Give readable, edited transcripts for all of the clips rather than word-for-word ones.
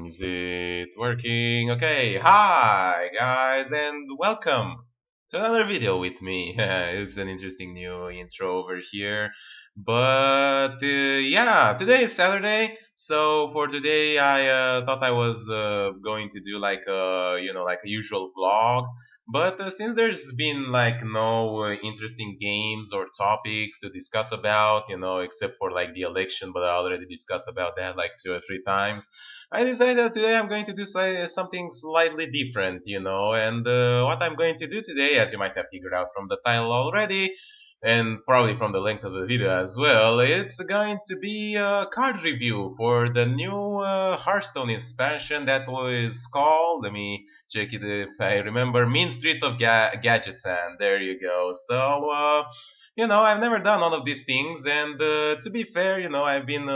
Is it working? Okay, hi guys, and welcome to another video with me. It's an interesting new intro over here, but yeah, today is Saturday, so for today I thought I was going to do like like a usual vlog, but since there's been like no interesting games or topics to discuss about, except for like the election, but I already discussed about that like 2 or 3 times. I decided that today I'm going to do something slightly different, and what I'm going to do today, as you might have figured out from the title already, and probably from the length of the video as well, it's going to be a card review for the new Hearthstone expansion that was called, let me check it if I remember, Mean Streets of Gadgetzan. There you go. So, I've never done all of these things, and to be fair, I've been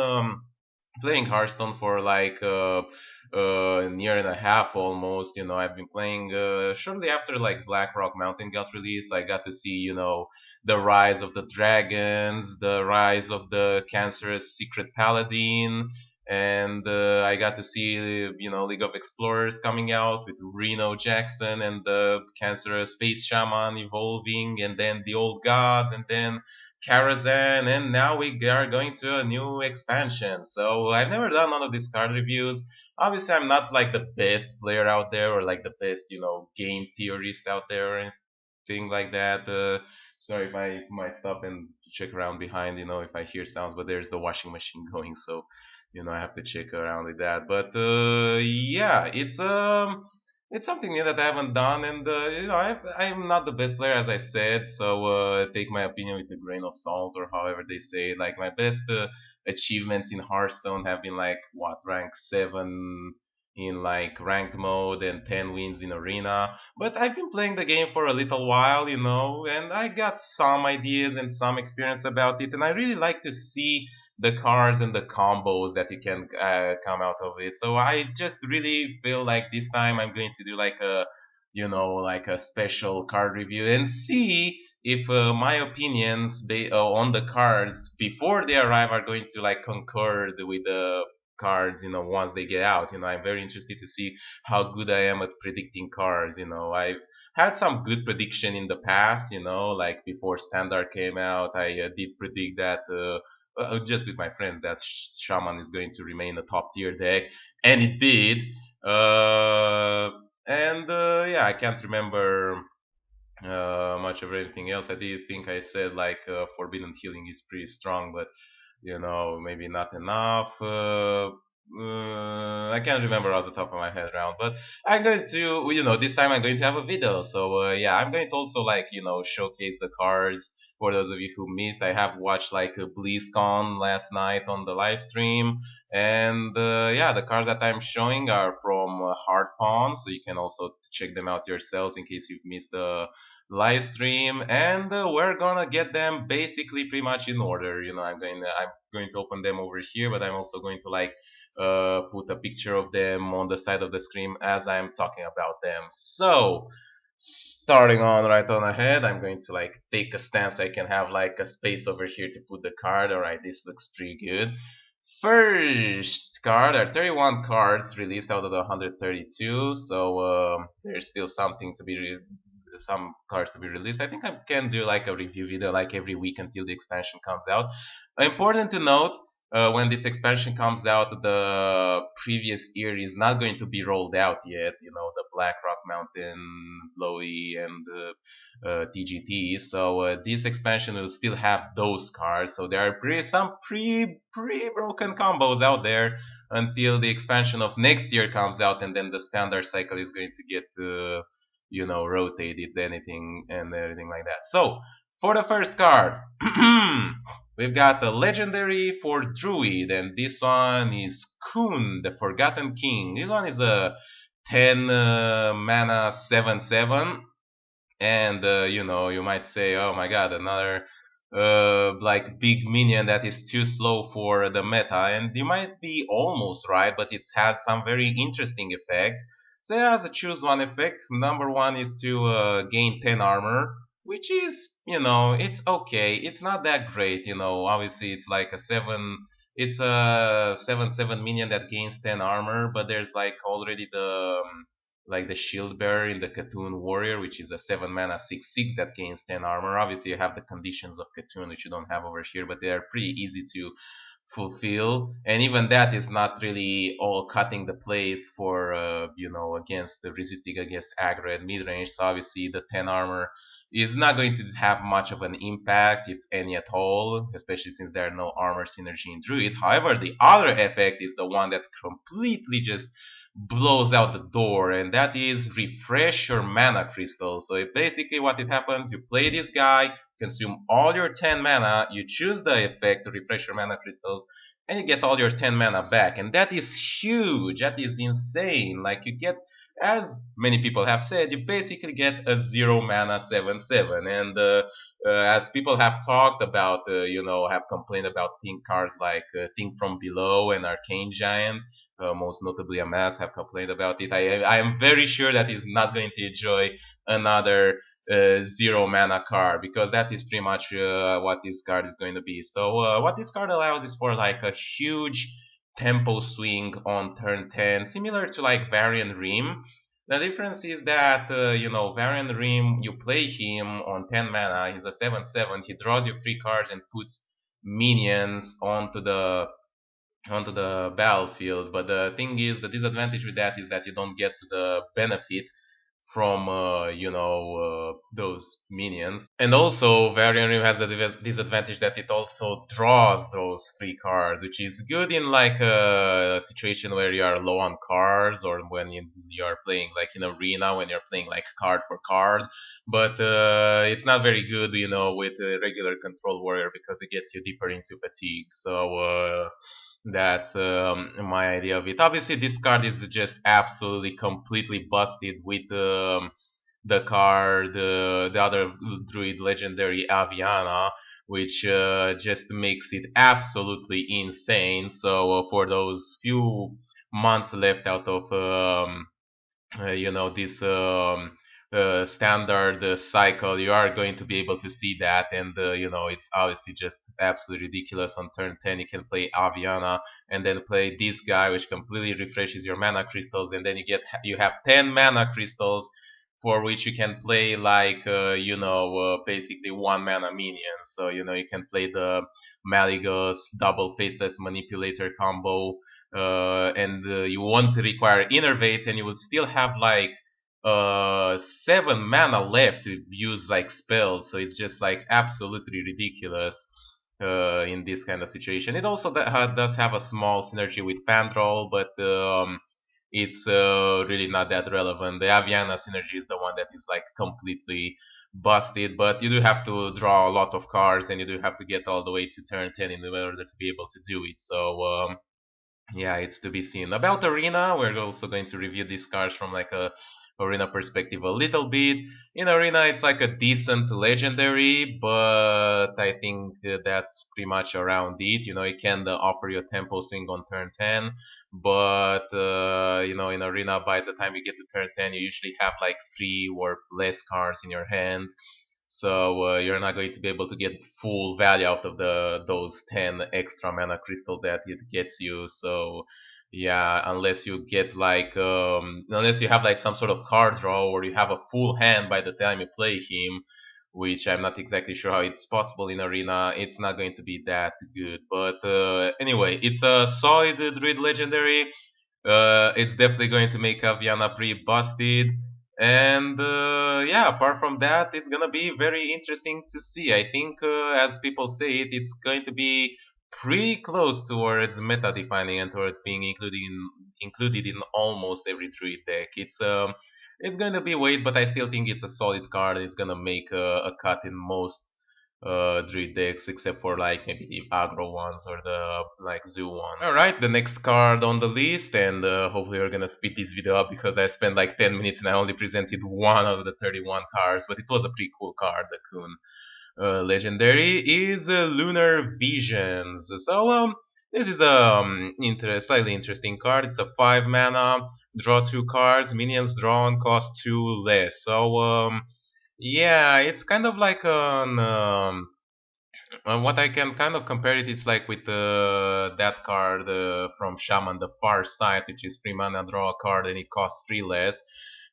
playing Hearthstone for like a year and a half almost. I've been playing shortly after like Blackrock Mountain got released. I got to see, the rise of the dragons, the rise of the cancerous secret paladin, and I got to see, League of Explorers coming out with Reno Jackson and the cancerous face shaman evolving, and then the old gods, and then Karazhan, and now we are going to a new expansion. So I've never done one of these card reviews. Obviously, I'm not like the best player out there or like the best, game theorist out there or anything like that. Sorry if I might stop and check around behind, if I hear sounds, but there's the washing machine going, so I have to check around with that. But yeah, it's something new that I haven't done, and I'm not the best player, as I said. So take my opinion with a grain of salt, or however they say it. Like my best achievements in Hearthstone have been like what, rank 7 in like ranked mode and 10 wins in arena. But I've been playing the game for a little while, and I got some ideas and some experience about it, and I really like to see the cards and the combos that you can come out of it. So I just really feel like this time I'm going to do like like a special card review and see if my opinions on the cards before they arrive are going to like concord with the cards, once they get out. I'm very interested to see how good I am at predicting cards. I've had some good prediction in the past, like before Standard came out, I did predict that just with my friends that Shaman is going to remain a top tier deck, and it did. Uh, and Yeah, I can't remember much of anything else. I did think I said like Forbidden Healing is pretty strong, but maybe not enough. I can't remember off the top of my head around, but I'm going to, this time I'm going to have a video. So yeah, I'm going to also like, showcase the cards for those of you who missed. I have watched like a BlizzCon last night on the live stream, and yeah, the cards that I'm showing are from Hard Pawn, so you can also check them out yourselves in case you've missed the live stream. And we're gonna get them basically pretty much in order. I'm going to open them over here, but I'm also going to like put a picture of them on the side of the screen as I'm talking about them. So starting on right on ahead, I'm going to like take a stance so I can have like a space over here to put the card. All right, this looks pretty good. First card are 31 cards released out of the 132, so there's still some cards to be released. I think I can do like a review video like every week until the expansion comes out. Important to note, when this expansion comes out, the previous year is not going to be rolled out yet. The Blackrock Mountain, Blowy, and TGT. So this expansion will still have those cards. So there are some pre broken combos out there until the expansion of next year comes out, and then the standard cycle is going to get rotated, anything and everything like that. So for the first card, we've got the legendary for Druid, and this one is Kun, the Forgotten King. This one is a 10 mana 7/7, and you might say, oh my god, another like big minion that is too slow for the meta, and you might be almost right, but it has some very interesting effects. So it has a choose one effect. Number one is to gain 10 armor, which is, it's okay. It's not that great, obviously it's like a 7 It's a 7/7 minion that gains 10 armor, but there's like already the shield bearer in the Cthulhu warrior, which is a 7 mana 6/6 that gains 10 armor. Obviously, you have the conditions of Cthulhu, which you don't have over here, but they are pretty easy to fulfill, and even that is not really all cutting the place for against the resisting against aggro and mid range. So obviously the 10 armor is not going to have much of an impact, if any at all, especially since there are no armor synergy in druid. However, the other effect is the one that completely just blows out the door, and that is refresh your mana crystal. So basically what it happens, you play this guy, consume all your 10 mana, you choose the effect to refresh your mana crystals, and you get all your 10 mana back. And that is huge, that is insane. Like, you get, as many people have said, you basically get a 0 mana 7/7. And as people have talked about, have complained about think cards like Think From Below and Arcane Giant, most notably Amass, have complained about it. I am very sure that he's not going to enjoy another 0 mana card, because that is pretty much what this card is going to be. So what this card allows is for like a huge tempo swing on turn 10, similar to like Varian Rim. The difference is that Varian Rim, you play him on 10 mana, he's a 7/7, he draws you 3 cards and puts minions onto the battlefield. But the thing is, the disadvantage with that is that you don't get the benefit from those minions. And also Varian Rim has the disadvantage that it also draws those free cards, which is good in like a situation where you are low on cards, or when you are playing like in arena, when you're playing like card for card. But it's not very good, with a regular control warrior, because it gets you deeper into fatigue. So that's my idea of it. Obviously, this card is just absolutely completely busted with the card, the other druid legendary Aviana, which just makes it absolutely insane. So for those few months left out of this standard cycle, you are going to be able to see that. And it's obviously just absolutely ridiculous. On turn 10 you can play Aviana and then play this guy, which completely refreshes your mana crystals, and then you have 10 mana crystals, for which you can play like basically 1 mana minion. So you can play the Malygos double faceless manipulator combo, and you won't require innervate, and you would still have like 7 mana left to use like spells. So it's just like absolutely ridiculous in this kind of situation. It also does have a small synergy with Fandral, but it's really not that relevant. The Aviana synergy is the one that is like completely busted, but you do have to draw a lot of cards, and you do have to get all the way to turn 10 in order to be able to do it. So yeah, it's to be seen. About Arena, we're also going to review these cards from like a Arena perspective a little bit. In Arena, it's like a decent legendary, but I think that's pretty much around it. It can offer you a tempo swing on turn 10, but in Arena, by the time you get to turn 10, you usually have like 3 or less cards in your hand. So you're not going to be able to get full value out of those 10 extra mana crystal that it gets you. So yeah, unless you get like unless you have like some sort of card draw, or you have a full hand by the time you play him, which I'm not exactly sure how it's possible in Arena, it's not going to be that good. But anyway, it's a solid druid legendary. It's definitely going to make Aviana pretty busted. And yeah, apart from that, it's gonna be very interesting to see. I think, as people say it, it's going to be pretty close towards meta defining, and towards being included in almost every druid deck. It's going to be weight, but I still think it's a solid card. It's gonna make a cut in most druid decks, except for like maybe the aggro ones or the like zoo ones. Alright, the next card on the list, and hopefully we're gonna speed this video up, because I spent like 10 minutes and I only presented one of the 31 cards, but it was a pretty cool card, the Kun legendary, is Lunar Visions. So this is a slightly interesting card. It's a 5 mana, draw 2 cards, minions drawn cost 2 less. So yeah, it's kind of like What I can kind of compare it is like with that card from Shaman, the Far Side, which is 3 mana, draw a card, and it costs 3 less.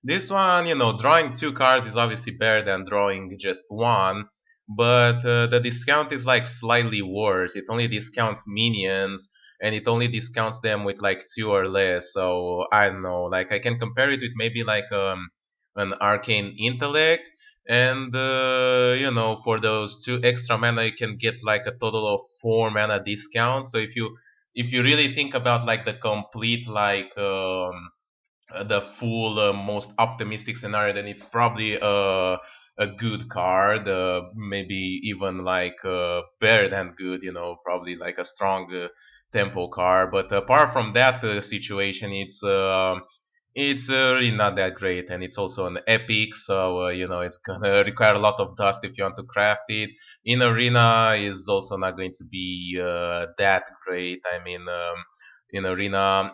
This one, drawing 2 cards is obviously better than drawing just one, but the discount is like slightly worse. It only discounts minions, and it only discounts them with like 2 or less. So I don't know, like I can compare it with maybe like an Arcane Intellect, and for those 2 extra mana you can get like a total of 4 mana discount. So if you really think about like the complete like the full most optimistic scenario, then it's probably a good card, maybe even like better than good, probably like a strong tempo card. But apart from that situation, it's really not that great, and it's also an epic, so it's gonna require a lot of dust if you want to craft it. In arena is also not going to be that great. I mean, in arena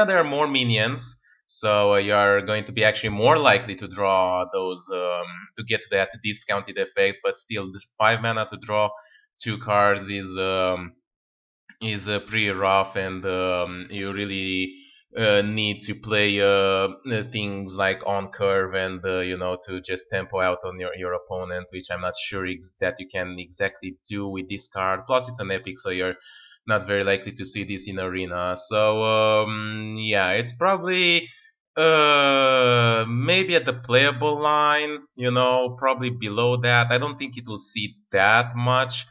there are more minions, so you are going to be actually more likely to draw those to get that discounted effect. But still, the 5 mana to draw 2 cards is pretty rough, and you really need to play things like on curve, and to just tempo out on your opponent, which I'm not sure that you can exactly do with this card. Plus, it's an epic, so you're not very likely to see this in arena. So yeah, it's probably maybe at the playable line, probably below that. I don't think it will see that much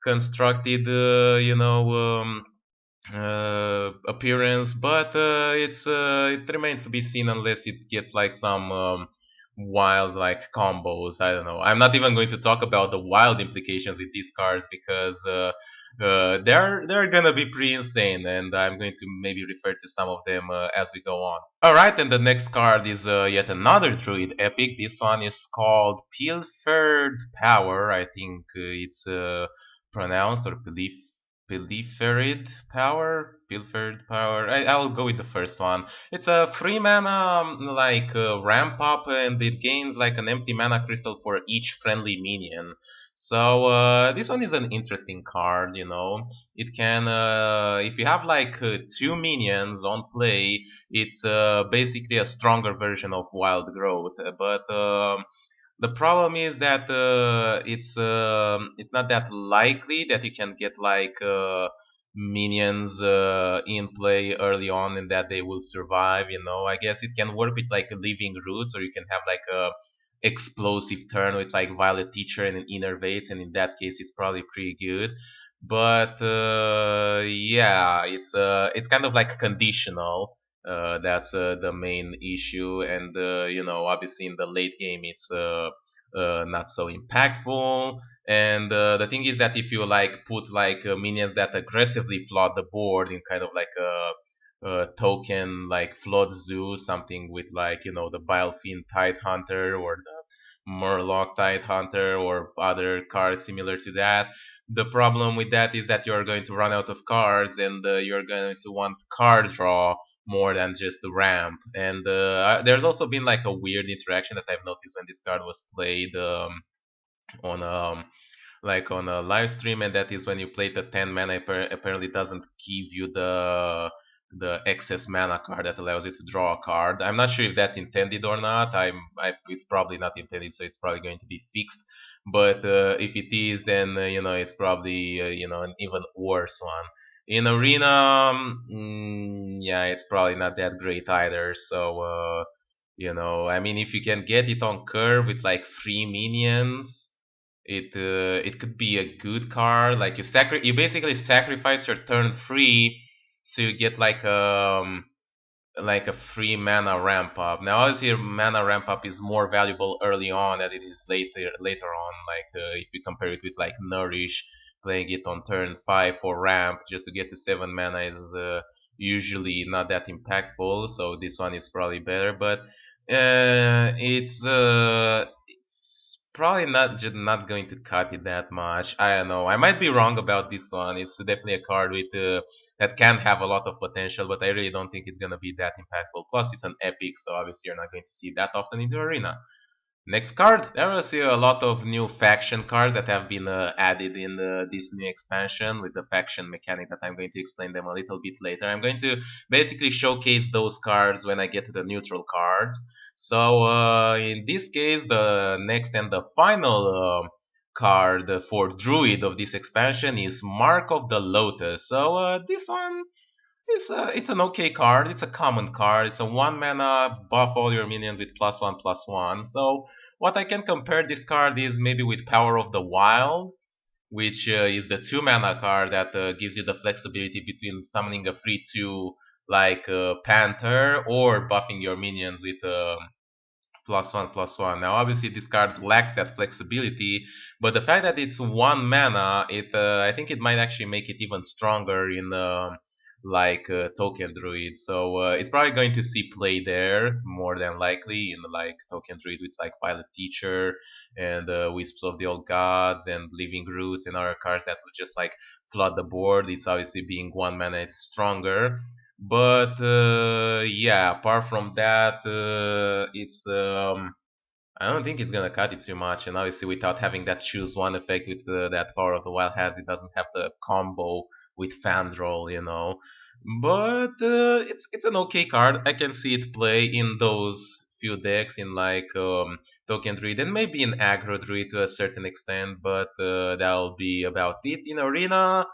constructed, appearance, but it remains to be seen unless it gets like some wild like combos. I don't know. I'm not even going to talk about the wild implications with these cards, because they're gonna be pretty insane, and I'm going to maybe refer to some of them as we go on. All right, and the next card is yet another druid epic. This one is called Pilfered Power. I think it's pronounced or pilfered power. I'll go with the first one. It's a 3 mana like ramp up, and it gains like an empty mana crystal for each friendly minion. So this one is an interesting card. It can if you have like 2 minions on play, it's basically a stronger version of Wild Growth. But the problem is that it's not that likely that you can get like minions in play early on, and that they will survive. I guess it can work with like living roots, or you can have like a explosive turn with like Violet Teacher and an Innervates, and in that case it's probably pretty good. But yeah, it's kind of like conditional. That's the main issue, and obviously in the late game it's not so impactful. And the thing is that if you like put like minions that aggressively flood the board in kind of like a token like Flood Zoo, something with like the Bilefiend Tide Hunter, or the Murloc Tide Hunter, or other cards similar to that. The problem with that is that you're going to run out of cards, and you're going to want card draw more than just the ramp. And there's also been like a weird interaction that I've noticed when this card was played on like on a live stream, and that is when you play the 10 mana, apparently doesn't give you the excess mana card that allows you to draw a card. I'm not sure if that's intended or not. It's probably not intended, so it's probably going to be fixed. But if it is, then it's probably an even worse one. In arena, yeah, it's probably not that great either. So I mean, if you can get it on curve with like 3 minions, it could be a good card. Like you basically sacrifice your turn 3, so you get like a free mana ramp up. Now, obviously, your mana ramp up is more valuable early on than it is later on. Like if you compare it with like Nourish, playing it on turn 5 for ramp just to get to 7 mana is usually not that impactful. So this one is probably better, but it's probably not going to cut it that much. I don't know. I might be wrong about this one. It's definitely a card with that can have a lot of potential, but I really don't think it's gonna be that impactful. Plus, it's an epic, so obviously you're not going to see that often in the arena. Next card, there are see a lot of new faction cards that have been added in this new expansion with the faction mechanic that I'm going to explain them a little bit later. I'm going to basically showcase those cards when I get to the neutral cards. So in this case, the next and the final card for Druid of this expansion is Mark of the Lotus. So this one it's an okay card. It's a common card. It's a 1 mana, buff all your minions with +1/+1. So what I can compare this card is maybe with Power of the Wild, which is the 2 mana card that gives you the flexibility between summoning a free 2 like Panther or buffing your minions with +1/+1. Now, obviously, this card lacks that flexibility, but the fact that it's 1 mana, it I think it might actually make it even stronger in like Token Druid. So it's probably going to see play there more than likely in like Token Druid with like Violet Teacher and Wisps of the Old Gods and Living Roots and other cards that would just like flood the board. It's obviously being 1 mana, it's stronger. But yeah, apart from that, it's I don't think it's gonna cut it too much. And obviously, without having that choose one effect with that Power of the Wild has, it doesn't have the combo with Fandral, you know. But it's an okay card. I can see it play in those few decks in like Token Druid and maybe in Aggro Druid to a certain extent. But that'll be about it in Arena.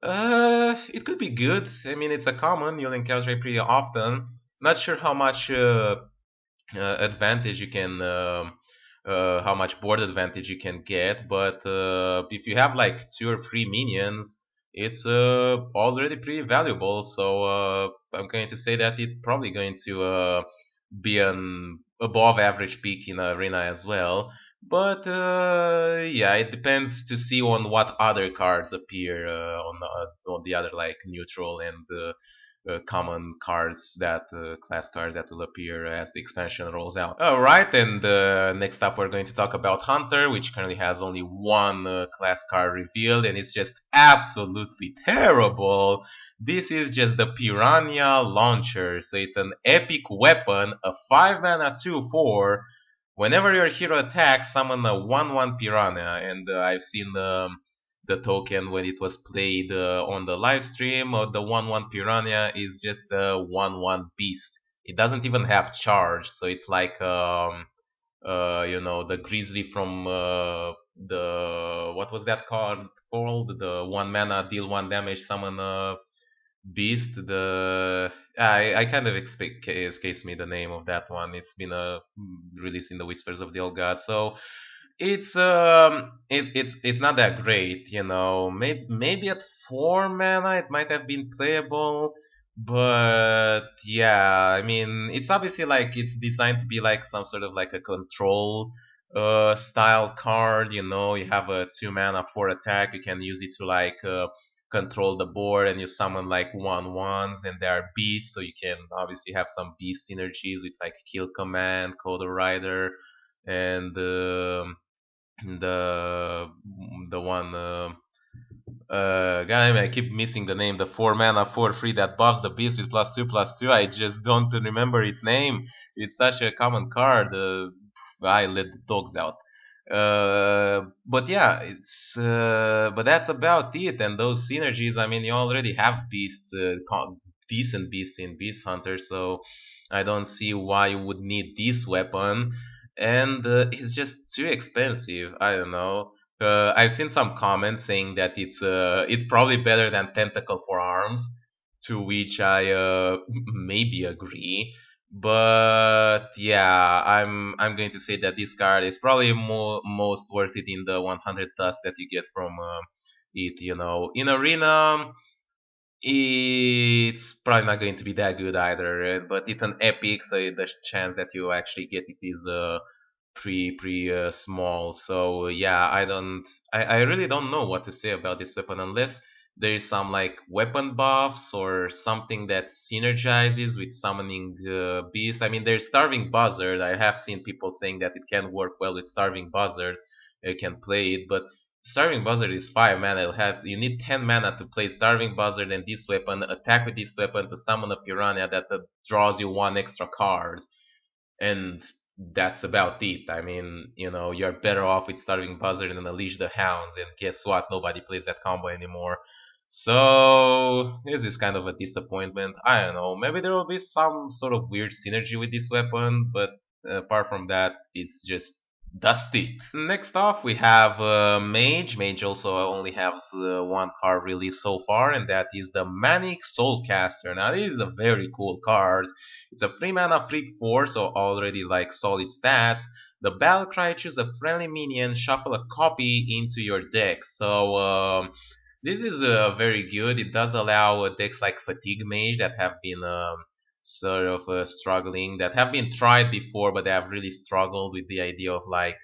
It could be good. I mean, it's a common. You'll encounter it pretty often. Not sure how much advantage you can, how much board advantage you can get, but if you have like 2 or 3 minions, it's already pretty valuable. So I'm going to say that it's probably going to be an above average peak in arena as well. But yeah, it depends to see on what other cards appear on the other like neutral and common cards that class cards that will appear as the expansion rolls out. All right, and next up we're going to talk about Hunter, which currently has only one class card revealed, and it's just absolutely terrible. This is just the Piranha Launcher, so it's an epic weapon, a 5 mana 2/4. Whenever your hero attacks, summon a 1/1 Piranha, and I've seen the token when it was played on the live stream. The 1/1 Piranha is just a 1/1 beast. It doesn't even have charge, so it's like you know, the Grizzly from the what was that card called? The 1 mana deal 1 damage summon beast. The I kind of expect escapes me the name of that one. It's been released in the Whispers of the Old God. So it's not that great, you know. Maybe at 4 mana it might have been playable, but yeah, I mean it's obviously like it's designed to be like some sort of like a control style card, you know. You have a 2 mana for attack, you can use it to like control the board, and you summon like 1/1s, and they are beasts, so you can obviously have some beast synergies with like Kill Command, Coder Rider, and the the one guy, I keep missing the name. The 4 mana 4/3 that buffs the beast with +2/+2. I just don't remember its name. It's such a common card. I let the dogs out. But yeah, it's but that's about it. And those synergies, I mean, you already have beasts, decent beasts in Beast Hunter, so I don't see why you would need this weapon. And it's just too expensive. I don't know. I've seen some comments saying that it's probably better than Tentacle for Arms, to which I maybe agree. But yeah, I'm going to say that this card is probably most worth it in the 100 dust that you get from it. You know, in arena, it's probably not going to be that good either. But it's an epic, so the chance that you actually get it is pretty small. So yeah, I really don't know what to say about this weapon unless there is some like weapon buffs or something that synergizes with summoning beasts. I mean, there's Starving Buzzard. I have seen people saying that it can work well with Starving Buzzard. You can play it, but Starving Buzzard is 5 mana. You need 10 mana to play Starving Buzzard and this weapon. Attack with this weapon to summon a Piranha that draws you one extra card. And that's about it. I mean, you're better off with Starving Buzzard and Unleash the Hounds, and guess what? Nobody plays that combo anymore. So this is kind of a disappointment. I don't know. Maybe there will be some sort of weird synergy with this weapon, but apart from that, it's just dusty. Next off, we have Mage. Mage also only has one card released so far, and that is the Manic Soulcaster. Now, this is a very cool card. It's a 3 mana free 4, so already like solid stats. The battle cry, choose a friendly minion, shuffle a copy into your deck. So this is very good. It does allow decks like Fatigue Mage that have been sort of struggling, that have been tried before, but they have really struggled with the idea of like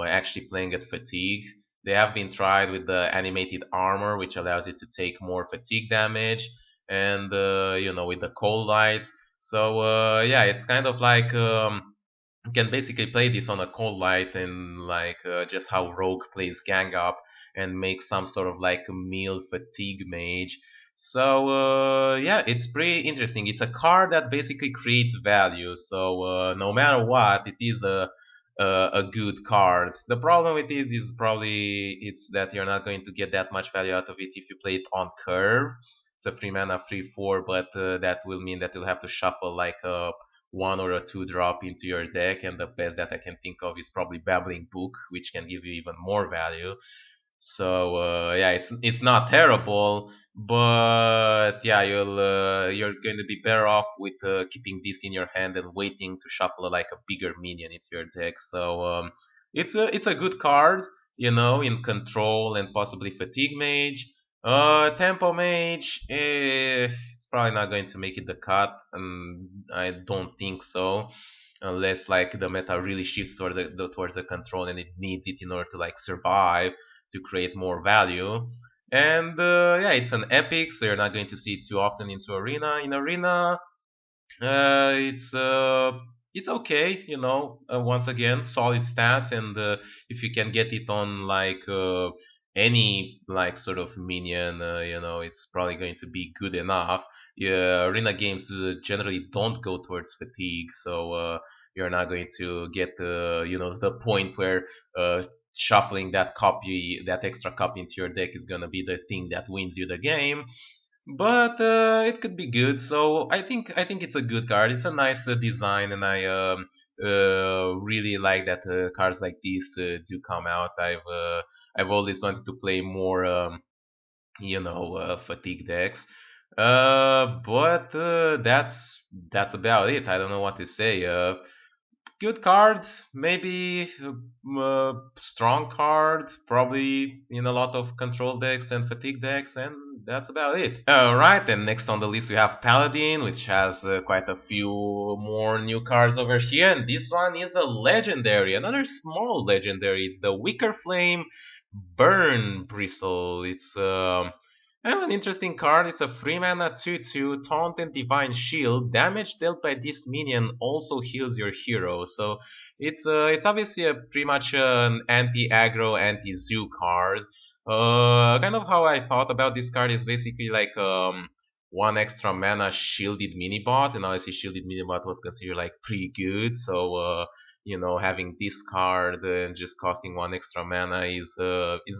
actually playing at Fatigue. They have been tried with the animated armor, which allows it to take more fatigue damage, and with the cold lights. So yeah, it's kind of like you can basically play this on a cold light and like just how Rogue plays Gang Up and make some sort of like a meal fatigue mage. So yeah, it's pretty interesting. It's a card that basically creates value. So no matter what, it is a good card. The problem with this is probably it's that you're not going to get that much value out of it if you play it on curve. It's a 3 mana free 4, but that will mean that you'll have to shuffle like a 1 or a 2 drop into your deck, and the best that I can think of is probably Babbling Book, which can give you even more value. So yeah, it's not terrible, but yeah, you're going to be better off with keeping this in your hand and waiting to shuffle like a bigger minion into your deck. So it's a good card, in control and possibly fatigue mage. Tempo mage, it's probably not going to make it the cut, and I don't think so, unless like the meta really shifts towards the control and it needs it in order to like survive to create more value. And yeah, it's an epic, so you're not going to see it too often into arena. In arena, it's okay, once again, solid stats, and if you can get it on like any like sort of minion, it's probably going to be good enough. Yeah, arena games generally don't go towards fatigue, so you're not going to get the point where shuffling that extra copy into your deck is gonna be the thing that wins you the game. But it could be good. So I think it's a good card. It's a nice design, and I really like that cards like this do come out. I've always wanted to play more, fatigue decks. But that's about it. I don't know what to say. Good card, maybe strong card, probably in a lot of control decks and fatigue decks, and that's about it. Alright, and next on the list we have Paladin, which has quite a few more new cards over here, and this one is a legendary, another small legendary. It's the Wicker Flame Burn Bristle. It's an interesting card. It's a 3 mana 2/2 Taunt and Divine Shield. Damage dealt by this minion also heals your hero. So it's obviously a pretty much an anti-aggro, anti-zoo card. Kind of how I thought about this card is basically like one extra mana shielded minibot, and obviously shielded minibot was considered like pretty good. So having this card and just costing one extra mana is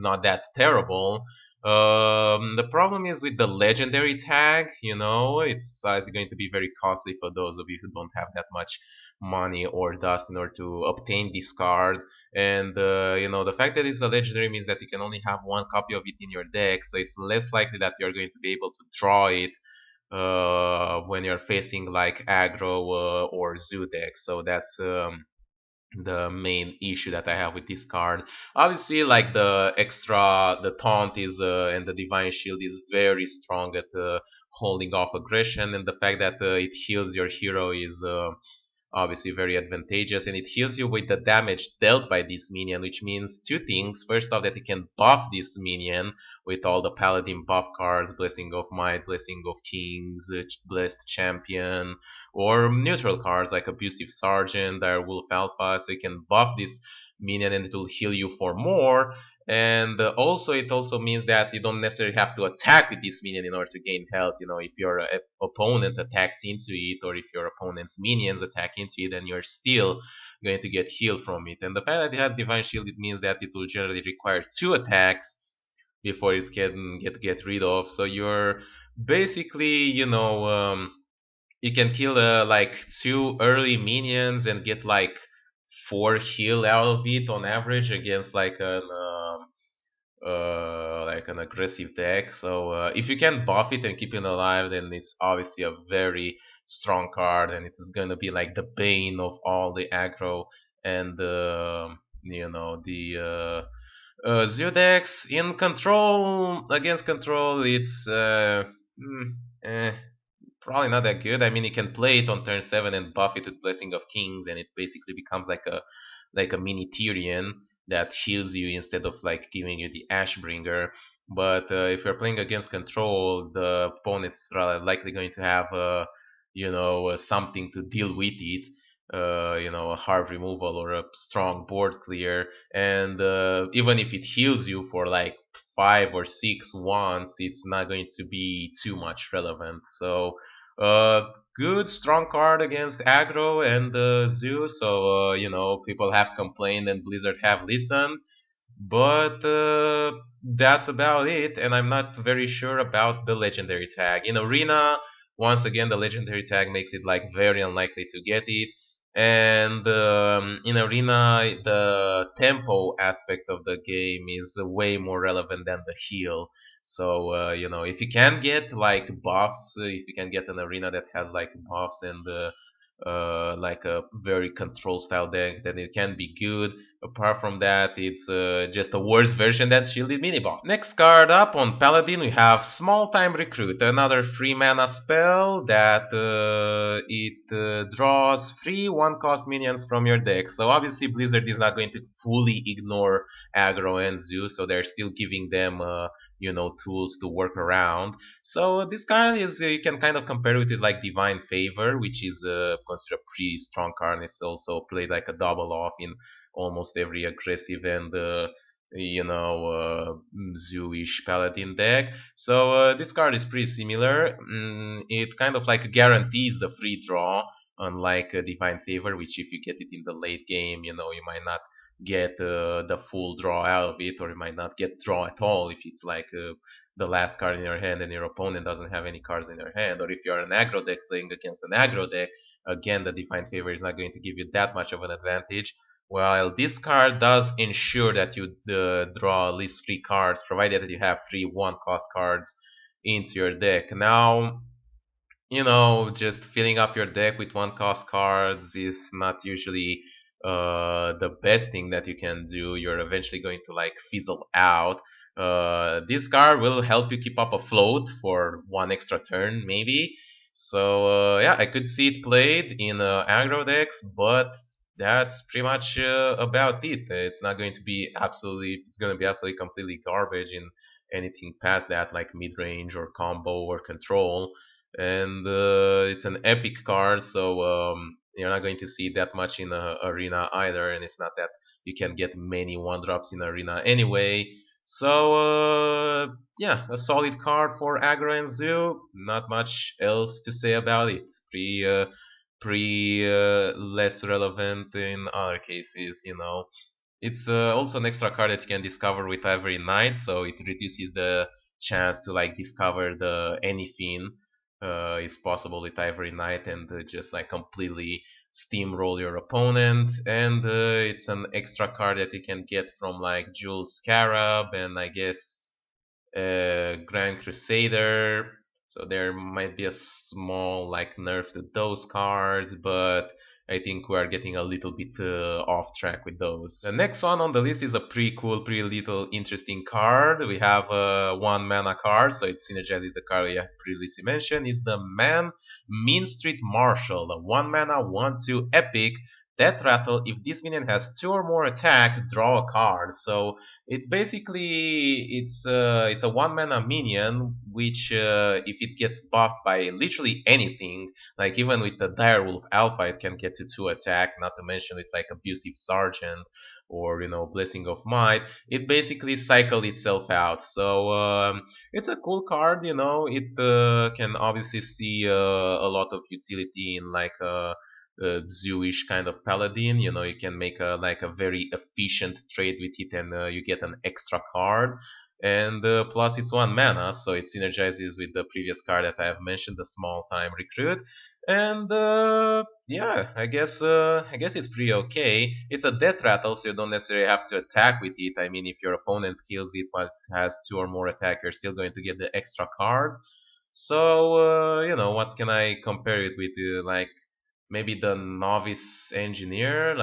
not that terrible. The problem is with the legendary tag, it's going to be very costly for those of you who don't have that much money or dust in order to obtain this card. And, the fact that it's a legendary means that you can only have one copy of it in your deck, so it's less likely that you're going to be able to draw it when you're facing like aggro or zoo decks. So that's the main issue that I have with this card. Obviously, like the taunt is and the divine shield is very strong at holding off aggression, and the fact that it heals your hero is obviously very advantageous, and it heals you with the damage dealt by this minion, which means two things. First off, that you can buff this minion with all the paladin buff cards, Blessing of Might, Blessing of Kings, Blessed Champion, or neutral cards like Abusive Sergeant, Dire Wolf Alpha, so you can buff this minion and it will heal you for more. And also it also means that you don't necessarily have to attack with this minion in order to gain health. You know, if your opponent attacks into it, or if your opponent's minions attack into it, then you're still going to get healed from it. And the fact that it has divine shield, it means that it will generally require two attacks before it can get rid of. So you're basically, you can kill like two early minions and get like four heal out of it on average against like an aggressive deck. So if you can buff it and keep it alive, then it's obviously a very strong card, and it is going to be like the bane of all the aggro and the Zoodex in control against control. It's eh, probably not that good. I mean, you can play it on turn 7 and buff it with Blessing of Kings, and it basically becomes like a mini Tyrion that heals you instead of like giving you the Ashbringer. But if you're playing against control, the opponent's rather likely going to have something to deal with it. A hard removal or a strong board clear, and even if it heals you for like 5 or 6 once, it's not going to be too much relevant. So good strong card against aggro and zoo. So people have complained and Blizzard have listened, but that's about it. And I'm not very sure about the legendary tag in arena. Once again, the legendary tag makes it like very unlikely to get it. And in arena, the tempo aspect of the game is way more relevant than the heal. So if you can get like buffs, if you can get an arena that has like buffs and like a very control style deck, then it can be good. Apart from that, it's just a worse version than Shielded Mini Boss. Next card up on Paladin, we have Small Time Recruit, another free mana spell that it draws free 1-cost minions from your deck. So obviously Blizzard is not going to fully ignore aggro and zoo, so they're still giving them tools to work around. So this guy is you can kind of compare with it like Divine Favor, which is considered a pretty strong card. It's also played like a double off in almost every aggressive and zoo-ish paladin deck. So this card is pretty similar. It kind of like guarantees the free draw, unlike Divine Favor, which if you get it in the late game, you might not get the full draw out of it, or you might not get draw at all if it's like the last card in your hand and your opponent doesn't have any cards in your hand. Or if you're an aggro deck playing against an aggro deck, again, the Divine Favor is not going to give you that much of an advantage. While this card does ensure that you draw at least 3 cards, provided that you have 3 1-cost cards into your deck. Now, just filling up your deck with 1-cost cards is not usually the best thing that you can do. You're eventually going to like fizzle out. This card will help you keep up afloat for 1 extra turn, maybe. So yeah, I could see it played in aggro decks, but that's pretty much about it. It's not going to be absolutely. It's going to be absolutely completely garbage in anything past that, like mid range or combo or control. And it's an epic card, so you're not going to see that much in arena either. And it's not that you can get many 1-drops in arena anyway. So yeah, a solid card for aggro and zoo. Not much else to say about it. Pretty less relevant in other cases. It's also an extra card that you can discover with every night, so it reduces the chance to like discover the anything is possible with every night, and just like completely steamroll your opponent. And it's an extra card that you can get from like Jewel Scarab and I guess Grand Crusader. So there might be a small like nerf to those cards, but I think we are getting a little bit off track with those. The next one on the list is a pretty cool, pretty little interesting card. We have a 1-mana card, so it synergizes the card we have previously mentioned. Is the Mean Street Marshal, a 1-mana 1/2 epic Death Rattle. If this minion has 2 or more attack, draw a card. So it's basically it's a 1 mana minion which if it gets buffed by literally anything, like even with the Direwolf Alpha, it can get to 2 attack. Not to mention with like Abusive Sergeant or Blessing of Might. It basically cycled itself out. So it's a cool card. It can obviously see a lot of utility in like a zoo-ish kind of paladin. You can make a very efficient trade with it, and you get an extra card. And plus, it's 1 mana, so it synergizes with the previous card that I have mentioned, the small-time recruit. And yeah, I guess it's pretty okay. It's a death rattle, so you don't necessarily have to attack with it. I mean, if your opponent kills it while it has 2 or more attack, you're still going to get the extra card. So what can I compare it with? Like maybe the novice engineer,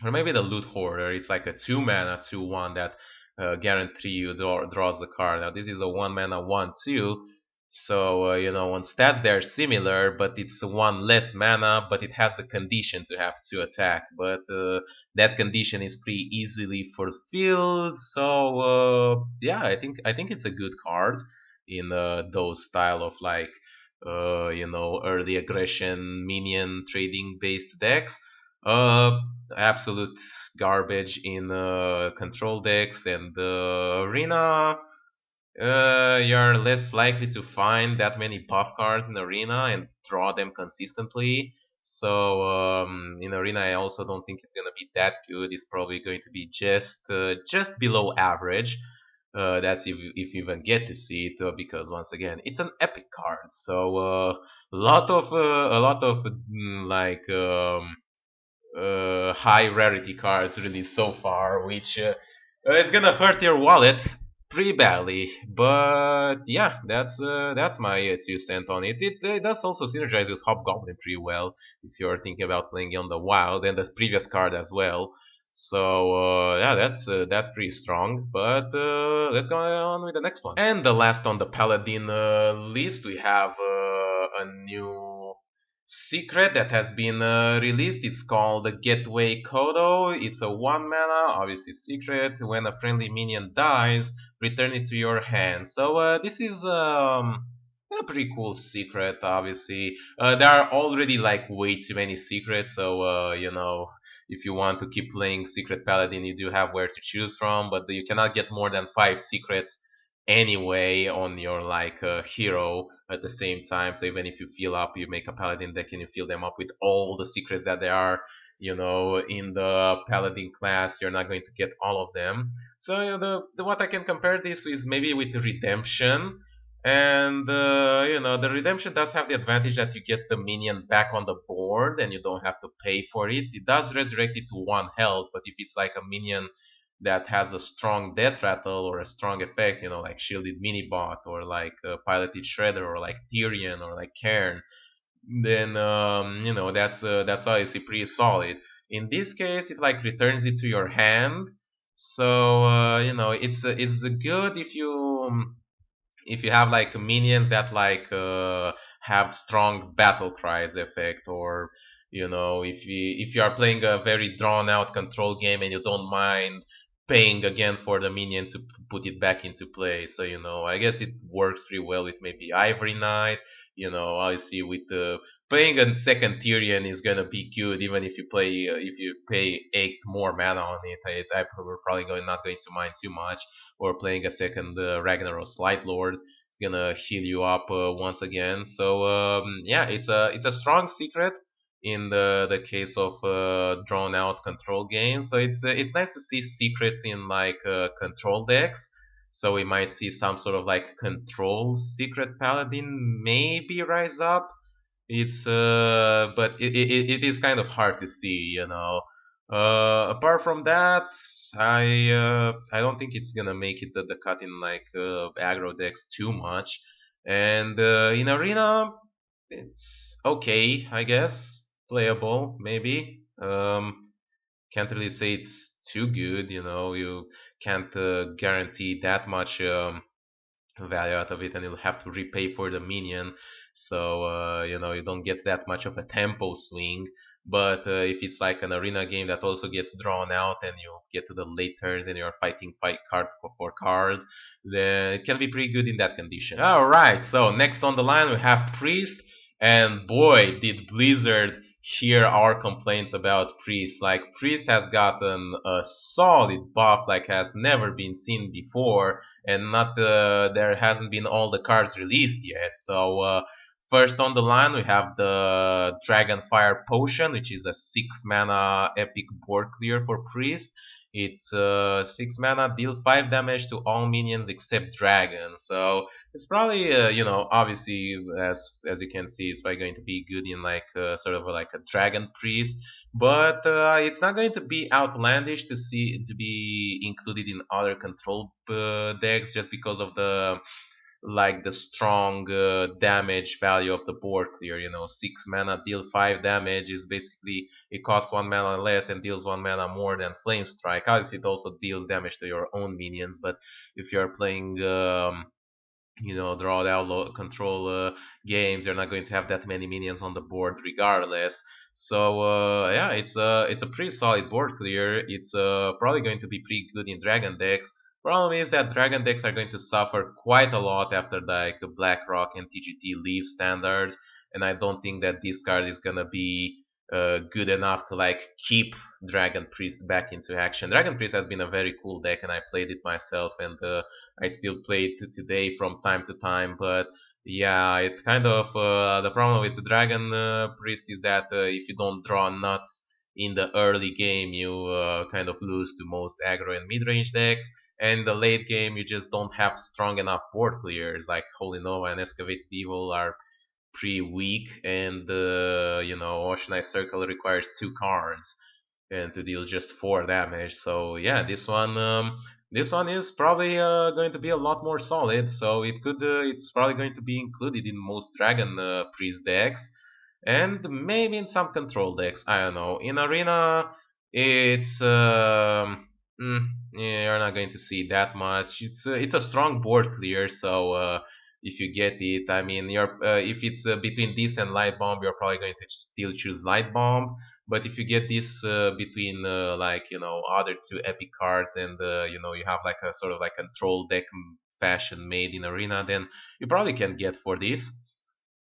or maybe the loot hoarder. It's like a 2 mana 2/1 that guarantee you draws the card. Now this is a 1 mana 1/2. So on stats they're similar, but it's 1 less mana, but it has the condition to have 2 attack. But that condition is pretty easily fulfilled. So yeah, I think it's a good card in those style of like early aggression minion trading based decks. Absolute garbage in control decks and arena. You're less likely to find that many buff cards in arena and draw them consistently. So in arena, I also don't think it's gonna be that good. It's probably going to be just below average. That's if you even get to see it, because once again, it's an epic card. So a lot of like high rarity cards released so far, which is gonna hurt your wallet pretty badly. But yeah, that's my 2 cent on it. It does also synergize with Hobgoblin pretty well if you're thinking about playing on the wild and the previous card as well. So yeah, that's pretty strong. But let's go on with the next one. And the last on the Paladin list, we have a new secret that has been released. It's called the Gateway Kodo. It's a 1 mana, obviously secret. When a friendly minion dies, return it to your hand. So this is a pretty cool secret. Obviously, there are already like way too many secrets. So if you want to keep playing Secret Paladin, you do have where to choose from. But you cannot get more than 5 secrets anyway on your like hero at the same time. So even if you fill up, you make a paladin deck and you fill them up with all the secrets that there are in the paladin class, you're not going to get all of them. So the what I can compare this is maybe with the redemption. And the redemption does have the advantage that you get the minion back on the board and you don't have to pay for it. It does resurrect it to 1 health, but if it's like a minion that has a strong death rattle or a strong effect, like shielded minibot or like piloted shredder or like Tyrion or like Cairn, then that's obviously pretty solid. In this case, it like returns it to your hand, so it's good if you have like minions that like have strong battle cries effect, or if you are playing a very drawn out control game and you don't mind paying again for the minion to put it back into play. So I guess it works pretty well with maybe Ivory Knight. I see with playing a second Tyrion is gonna be good even if you pay 8 more mana on it. We're probably not going to mind too much. Or playing a second Ragnaros Light Lord is gonna heal you up once again. So yeah, it's a strong secret in the case of drawn out control games. So it's nice to see secrets in like control decks. So we might see some sort of like control secret paladin maybe rise up. It's but it is kind of hard to see. Apart from that, I don't think it's gonna make it the cut in like aggro decks too much. And in arena, it's okay, I guess, playable maybe. Can't really say it's too good. You can't guarantee that much value out of it, and you'll have to repay for the minion. So you don't get that much of a tempo swing. But if it's like an arena game that also gets drawn out, and you get to the late turns and you're fighting fight card for card, then it can be pretty good in that condition. All right, so next on the line we have Priest, and boy, did Blizzard hear our complaints about Priest. Like, Priest has gotten a solid buff like has never been seen before, and not there hasn't been all the cards released yet. So first on the line we have the Dragonfire Potion, which is a 6 mana epic board clear for Priest. It's 6 mana, deal 5 damage to all minions except dragons. So it's probably obviously, as you can see, it's probably going to be good in like sort of like a dragon priest, but it's not going to be outlandish to be included in other control decks just because of the strong damage value of the board clear. 6 mana, deal 5 damage is basically, it costs 1 mana less and deals 1 mana more than Flame Strike. Obviously, it also deals damage to your own minions, but if you're playing draw out control games, you're not going to have that many minions on the board regardless. So yeah, it's a pretty solid board clear. It's probably going to be pretty good in dragon decks. Problem is that dragon decks are going to suffer quite a lot after like BlackRock and TGT leave standard, and I don't think that this card is gonna be good enough to like keep Dragon Priest back into action. Dragon Priest has been a very cool deck, and I played it myself, and I still play it today from time to time. But yeah, it kind of the problem with the Dragon Priest is that if you don't draw nuts in the early game, you kind of lose to most aggro and mid-range decks. And the late game, you just don't have strong enough board clears. Like Holy Nova and Excavated Evil are pretty weak, and Oceanized Circle requires 2 cards and to deal just 4 damage. So yeah, this one is probably going to be a lot more solid. So it's probably going to be included in most Dragon Priest decks, and maybe in some control decks. I don't know. In Arena, it's yeah, you're not going to see that much. It's a strong board clear, so if you get it, I mean, if it's between this and Light Bomb, you're probably going to still choose Light Bomb. But if you get this between like other two epic cards, and you have like a sort of like control deck fashion made in Arena, then you probably can get for this.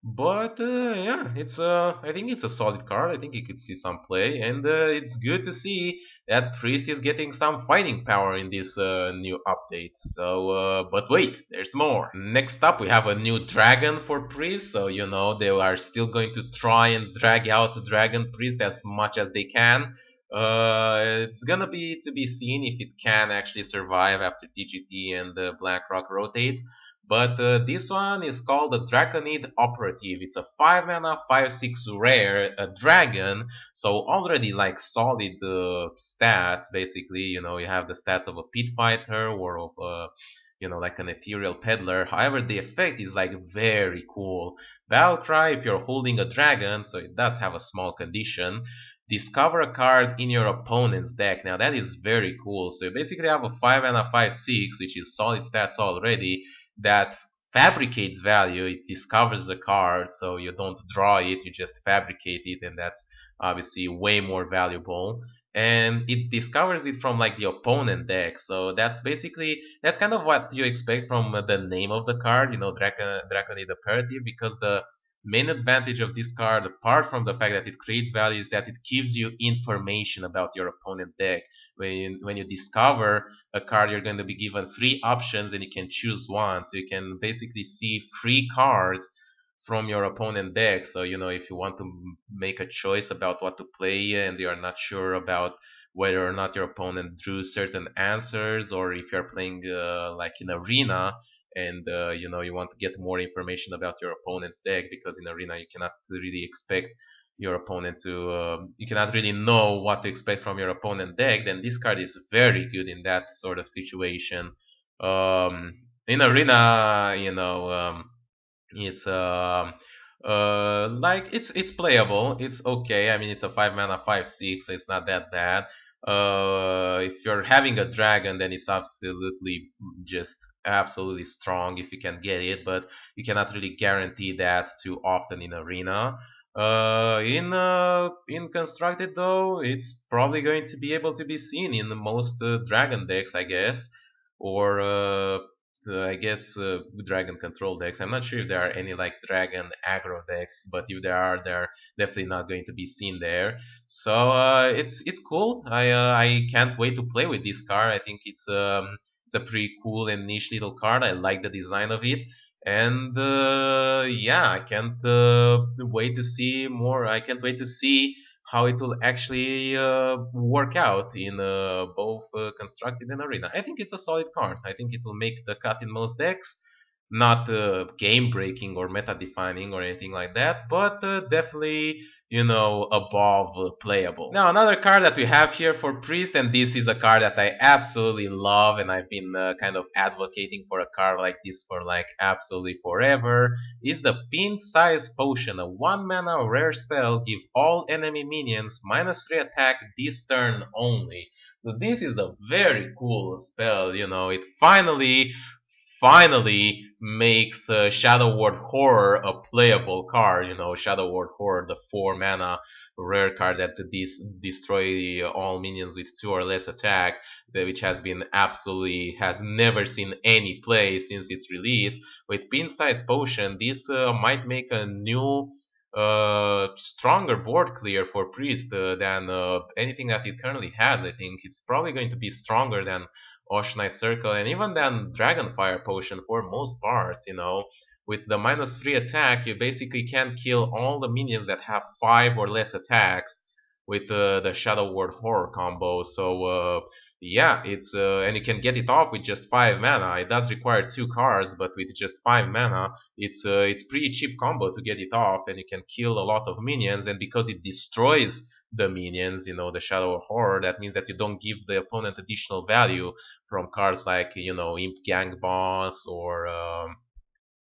But yeah, I think it's a solid card. I think you could see some play, and it's good to see that Priest is getting some fighting power in this new update. So, but wait, there's more. Next up, we have a new dragon for Priest. So they are still going to try and drag out Dragon Priest as much as they can. It's gonna be to be seen if it can actually survive after TGT and BlackRock rotates. But this one is called the Draconid Operative. It's a 5 mana, 5/6 rare, a dragon. So already like solid stats. Basically, you have the stats of a pit fighter or of like an ethereal peddler. However, the effect is like very cool. Battlecry, if you're holding a dragon, so it does have a small condition. Discover a card in your opponent's deck. Now that is very cool. So you basically have a 5 mana, 5/6, which is solid stats already, that fabricates value. It discovers the card, so you don't draw it, you just fabricate it, and that's obviously way more valuable. And it discovers it from like the opponent deck, so that's kind of what you expect from the name of the card, Draconid Imperative, because the main advantage of this card, apart from the fact that it creates value, is that it gives you information about your opponent deck. When you discover a card, you're going to be given 3 options, and you can choose one. So you can basically see 3 cards from your opponent deck. So if you want to make a choice about what to play, and you're not sure about whether or not your opponent drew certain answers, or if you're playing like in Arena, and you want to get more information about your opponent's deck, because in Arena you cannot really expect your opponent to you cannot really know what to expect from your opponent deck, then this card is very good in that sort of situation. In Arena, it's like it's playable. It's okay. I mean, it's a 5 mana, 5/6, so it's not that bad. If you're having a dragon, then it's just absolutely strong if you can get it, but you cannot really guarantee that too often in arena. In constructed though, it's probably going to be able to be seen in the most dragon decks, I guess, or I guess dragon control decks. I'm not sure if there are any like dragon aggro decks, but if there are, they're definitely not going to be seen there. So it's cool. I can't wait to play with this card. I think it's a pretty cool and niche little card. I like the design of it, and yeah, I can't wait to see more. I can't wait to see how it will actually work out in both constructed and arena. I think it's a solid card. I think it will make the cut in most decks. Not game breaking or meta defining or anything like that, but definitely, above playable. Now, another card that we have here for Priest, and this is a card that I absolutely love, and I've been kind of advocating for a card like this for like absolutely forever, is the Pin Size Potion, a 1 mana rare spell, give all enemy minions -3 attack this turn only. So this is a very cool spell, it finally makes Shadow Word Horror a playable card. Shadow Word Horror, the 4 mana rare card that destroy all minions with 2 or less attack, which has never seen any play since its release. With Pin Size Potion, this might make a new stronger board clear for Priest than anything that it currently has. I think it's probably going to be stronger than Oceanite Circle and even then Dragonfire Potion for most parts. With the -3 attack, you basically can kill all the minions that have 5 or less attacks with the Shadow Word Horror combo. So yeah, it's and you can get it off with just 5 mana. It does require 2 cards, but with just 5 mana, it's pretty cheap combo to get it off, and you can kill a lot of minions. And because it destroys the minions, the Shadow of Horror, that means that you don't give the opponent additional value from cards like, Imp Gang Boss or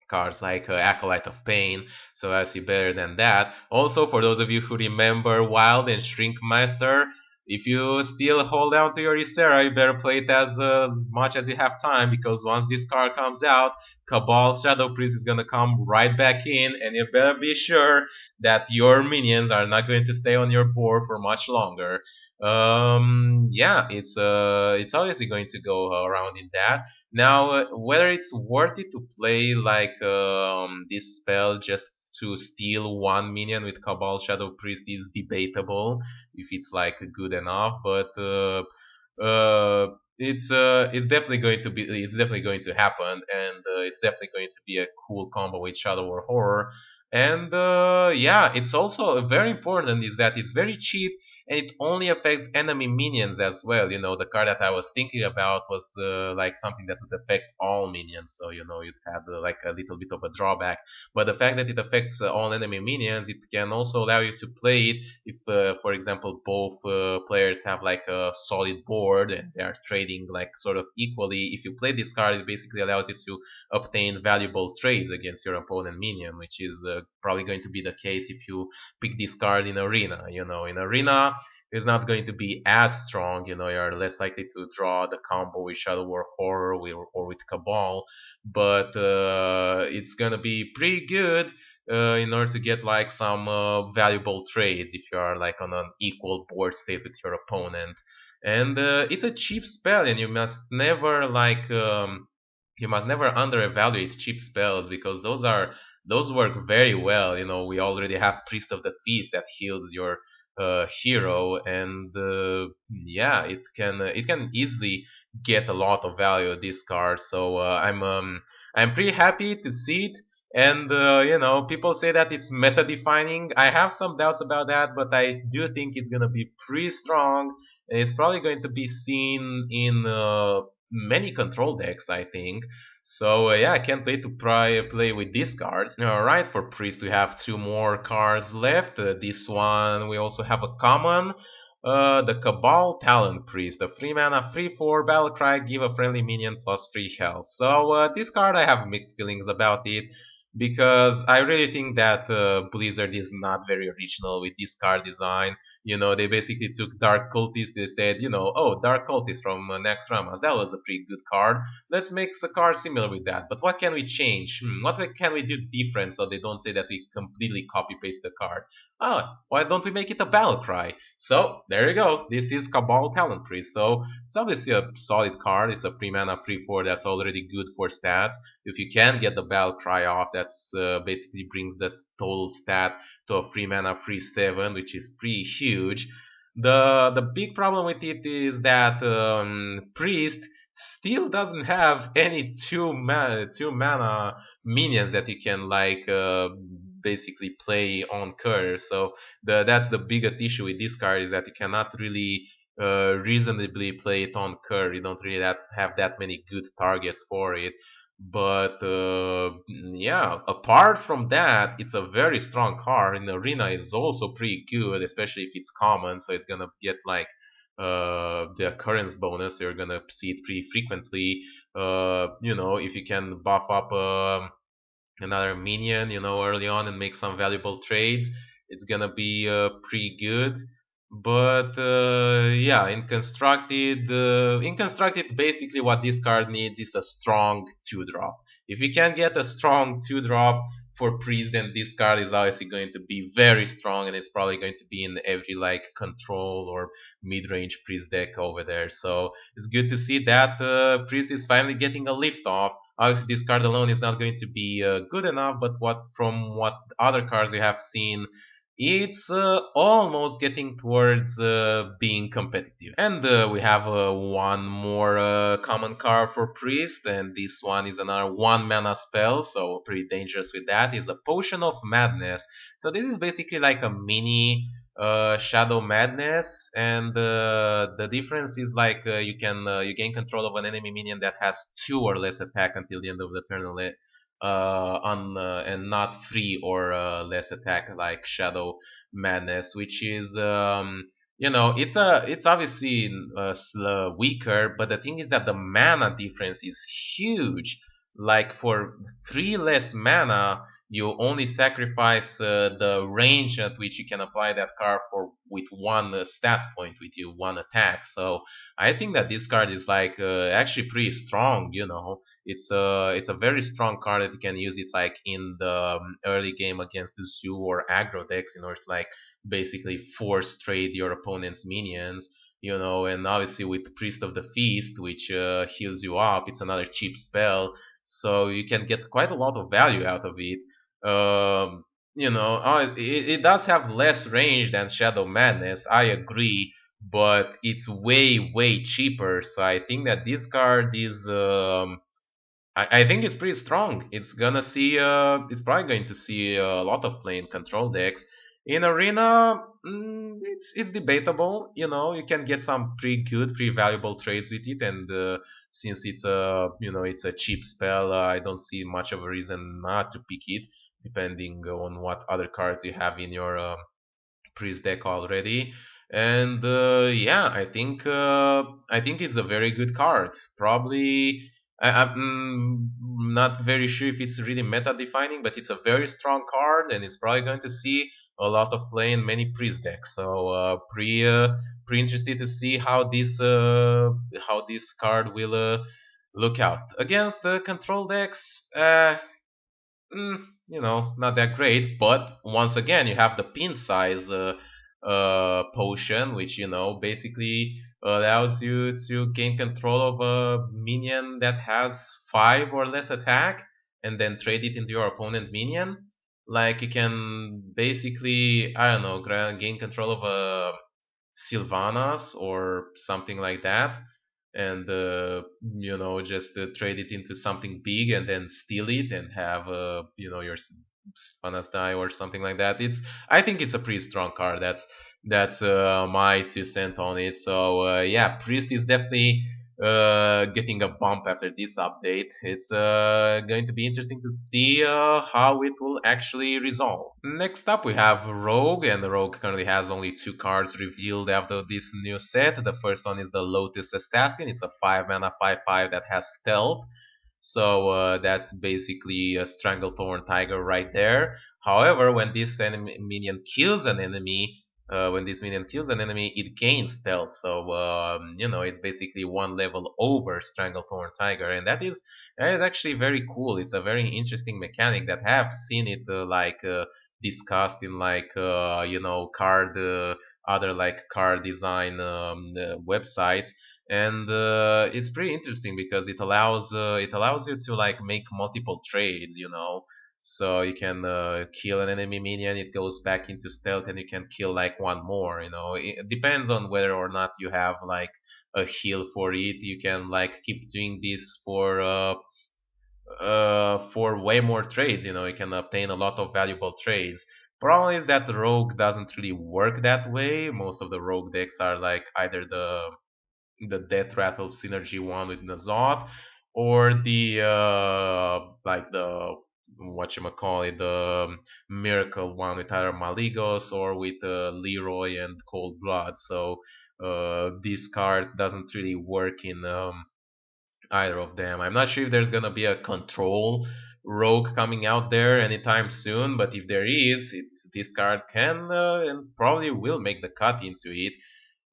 cards like Acolyte of Pain, so I see better than that. Also, for those of you who remember Wild and Shrink Master, if you still hold on to your Ysera, you better play it as much as you have time, because once this card comes out, Cabal Shadow Priest is gonna come right back in, and you better be sure that your minions are not going to stay on your board for much longer. Yeah, it's obviously going to go around in that. Now, whether it's worth it to play like this spell just to steal 1 minion with Cabal Shadow Priest is debatable, if it's like good enough, but it's definitely going to happen, and it's definitely going to be a cool combo with Shadow or Horror. And yeah, it's also very important is that it's very cheap, and it only affects enemy minions as well. The card that I was thinking about was like something that would affect all minions, so it had like a little bit of a drawback. But the fact that it affects all enemy minions, it can also allow you to play it if, for example, both players have like a solid board and they are trading like sort of equally. If you play this card, it basically allows you to obtain valuable trades against your opponent minion, which is probably going to be the case if you pick this card in arena. In arena, it's not going to be as strong. You're less likely to draw the combo with Shadow War Horror or with Cabal, but it's gonna be pretty good in order to get like some valuable trades if you are like on an equal board state with your opponent. And it's a cheap spell, and you must never underevaluate cheap spells, because those work very well. We already have Priest of the Feast that heals your hero, and yeah, it can easily get a lot of value of this card. So I'm pretty happy to see it. And people say that it's meta defining. I have some doubts about that, but I do think it's gonna be pretty strong, and it's probably going to be seen in many control decks, I think. So yeah, I can't wait to play with this card. Alright, for Priest we have 2 more cards left. This one we also have a common. The Cabal Talent Priest, a 3 mana, 3/4 Battlecry, give a friendly minion +3 health. So this card I have mixed feelings about it. because I really think that Blizzard is not very original with this card design. They basically took Dark Cultist. They said, oh, Dark Cultist from Next Ramas. That was a pretty good card. Let's make a card similar with that. But what can we change? Can we do different so they don't say that we completely copy paste the card? Oh, why don't we make it a battle cry? So there you go. This is Cabal Talent Priest. So it's obviously a solid card. It's a 3 mana 3/4 that's already good for stats. If you can get the battle cry off, that's basically brings the total stat to a 3 mana 3/7, which is pretty huge. The big problem with it is that priest still doesn't have any two mana minions that you can basically play on curve. So that's the biggest issue with this card, is that you cannot really reasonably play it on curve. You don't really have that many good targets for it. But yeah, apart from that, it's a very strong card. In arena is also pretty good, especially if it's common. So it's gonna get the occurrence bonus. You're gonna see it pretty frequently. If you can buff up another minion, early on and make some valuable trades, it's gonna be pretty good. But yeah, in constructed, basically what this card needs is a strong 2-drop. If you can get a strong 2-drop for priest, then this card is obviously going to be very strong, and it's probably going to be in every control or mid-range priest deck over there. So it's good to see that priest is finally getting a lift off. Obviously, this card alone is not going to be good enough, but from what other cards we have seen, it's almost getting towards being competitive. And we have one more common card for priest, and this one is another 1 mana spell, so pretty dangerous with that. Is a Potion of Madness. So this is basically like a mini Shadow Madness, and the difference is you gain control of an enemy minion that has 2 or less attack until the end of the turn, and not 3 or less attack like Shadow Madness, which is it's obviously weaker, but the thing is that the mana difference is huge. Like for 3 less mana, you only sacrifice the range at which you can apply that card for with 1 stat point, with you 1 attack. So I think that this card is actually pretty strong. It's a very strong card that you can use it in the early game against the zoo or aggro decks in order to basically force trade your opponent's minions. And obviously with Priest of the Feast, which heals you up, it's another cheap spell, so you can get quite a lot of value out of it. It does have less range than Shadow Madness, I agree, but it's way, way cheaper. So I think that this card is I think it's pretty strong. It's probably going to see a lot of play in control decks. In arena, it's debatable. You can get some pretty good, pretty valuable trades with it, and since it's a cheap spell, I don't see much of a reason not to pick it, depending on what other cards you have in your priest deck already. And yeah, I think it's a very good card. Probably I'm not very sure if it's really meta defining, but it's a very strong card, and it's probably going to see a lot of play in many priest decks. So pretty interested to see how this card will look out against the control decks. Mm, not that great. But once again, you have the pin size potion, which basically allows you to gain control of a minion that has 5 or less attack, and then trade it into your opponent minion. Like you can basically, I don't know, gain control of a Sylvanas or something like that, and just trade it into something big and then steal it and have your Sylvanas die or something like that. I think it's a pretty strong card. That's my 2 cents on it. So yeah, Priest is definitely getting a bump after this update. It's going to be interesting to see how it will actually resolve. Next up, we have Rogue, and the Rogue currently has only 2 cards revealed after this new set. The first one is the Lotus Assassin. It's a 5 mana 5/5 that has stealth. So that's basically a Stranglethorn Tiger right there. However, when this enemy minion kills an enemy, it gains stealth. So it's basically one level over Stranglethorn Tiger, and that is actually very cool. It's a very interesting mechanic that I have seen it discussed in card other like card design websites, and it's pretty interesting because it allows you to like make multiple trades, so you can kill an enemy minion, it goes back into stealth, and you can kill like one more. It depends on whether or not you have like a heal for it. You can like keep doing this for way more trades. You can obtain a lot of valuable trades. Problem is that the rogue doesn't really work that way. Most of the rogue decks are like either the Death Rattle synergy one with Nazot, or the what you call it, the Miracle one with either Maligos or with Leroy and Cold Blood. So this card doesn't really work in either of them. I'm not sure if there's gonna be a control rogue coming out there anytime soon, but if there is, this card can and probably will make the cut into it.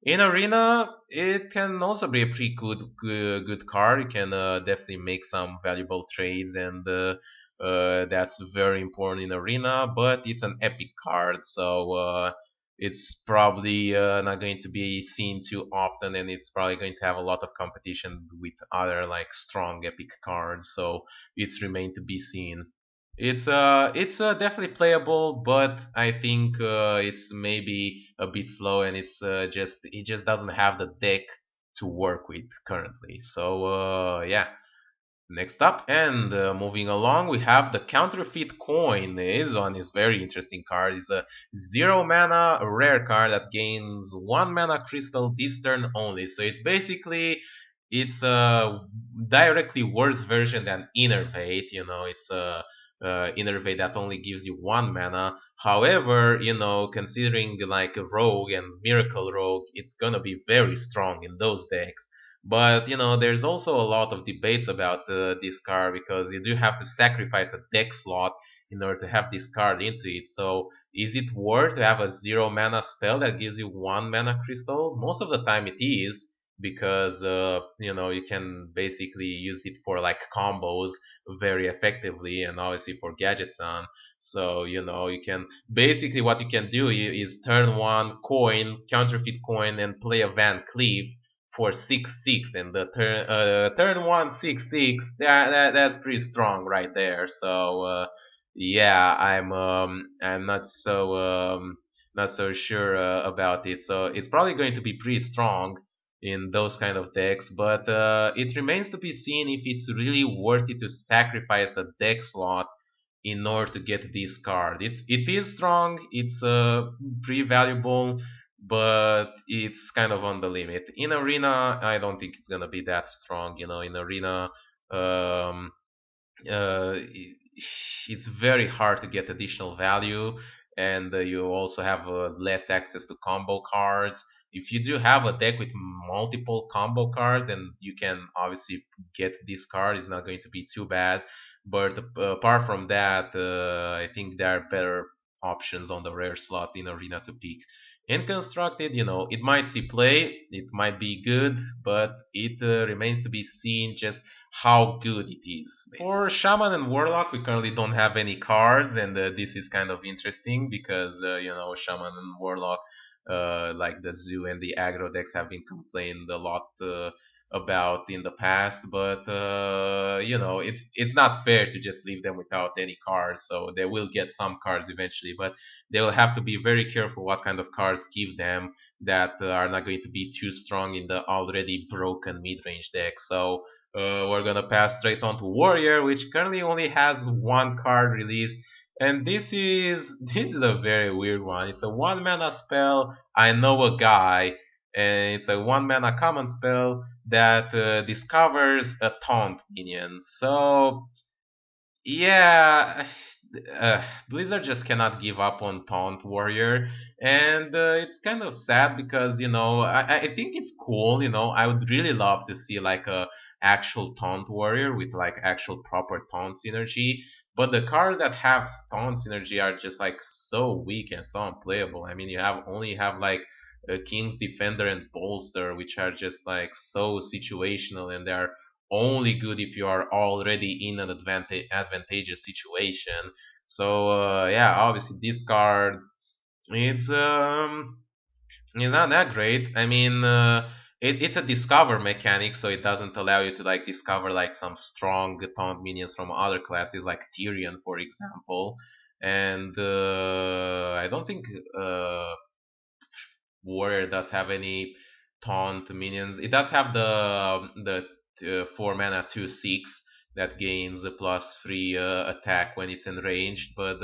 In arena, it can also be a pretty good card. You can definitely make some valuable trades, and that's very important in arena. But it's an epic card, so it's probably not going to be seen too often, and it's probably going to have a lot of competition with other like strong epic cards. So it's remained to be seen. It's definitely playable, but I think it's maybe a bit slow, and it just doesn't have the deck to work with currently. So yeah. Next up, and moving along, we have the Counterfeit Coin. This one is very interesting card. It's a 0 mana rare card that gains 1 mana crystal this turn only. So it's a directly worse version than Innervate. It's a Innervate that only gives you 1 mana. However, considering like a Rogue and Miracle Rogue, it's gonna be very strong in those decks. But there's also a lot of debates about this card, because you do have to sacrifice a deck slot in order to have this card into it. So is it worth to have a 0 mana spell that gives you 1 mana crystal? Most of the time it is, because you can basically use it for like combos very effectively, and obviously for Gadgetzan. So you can basically, what you can do is turn one coin, counterfeit coin, and play a Van Cleef for 6/6, and the turn one 6/6. That's pretty strong right there. So yeah, I'm not so sure about it. So it's probably going to be pretty strong in those kind of decks, but it remains to be seen if it's really worth it to sacrifice a deck slot in order to get this card. It is strong. It's pretty valuable, but it's kind of on the limit. In arena, I don't think it's gonna be that strong. In arena, um, it's very hard to get additional value, and you also have less access to combo cards. If you do have a deck with multiple combo cards, then you can obviously get this card. It's not going to be too bad. But apart from that, I think there are better options on the rare slot in arena to pick. In constructed, it might see play, it might be good, but it remains to be seen just how good it is. For Shaman and Warlock, we currently don't have any cards, and this is kind of interesting because Shaman and Warlock, like the Zoo and the aggro decks, have been complained a lot about in the past. But it's not fair to just leave them without any cards. So they will get some cards eventually, but they will have to be very careful what kind of cards give them that are not going to be too strong in the already broken mid-range deck. So we're gonna pass straight on to Warrior, which currently only has one card released, and this is a very weird one. It's a 1 mana spell. I know a guy, and it's a 1 mana common spell that discovers a taunt minion. So yeah, Blizzard just cannot give up on Taunt Warrior, and it's kind of sad because I think it's cool. I would really love to see like a actual Taunt Warrior with like actual proper Taunt synergy. But the cards that have Taunt synergy are just like so weak and so unplayable. I mean, you have only have like King's Defender and Bolster, which are just like so situational, and they're only good if you are already in an advantageous situation. So yeah, obviously this card it's um it's not that great. I mean, it's a discover mechanic, so it doesn't allow you to like discover like some strong taunt minions from other classes, like Tyrion, for example. And I don't think Warrior does have any taunt minions. It does have the 4 mana 2/6 that gains a +3 attack when it's enraged, but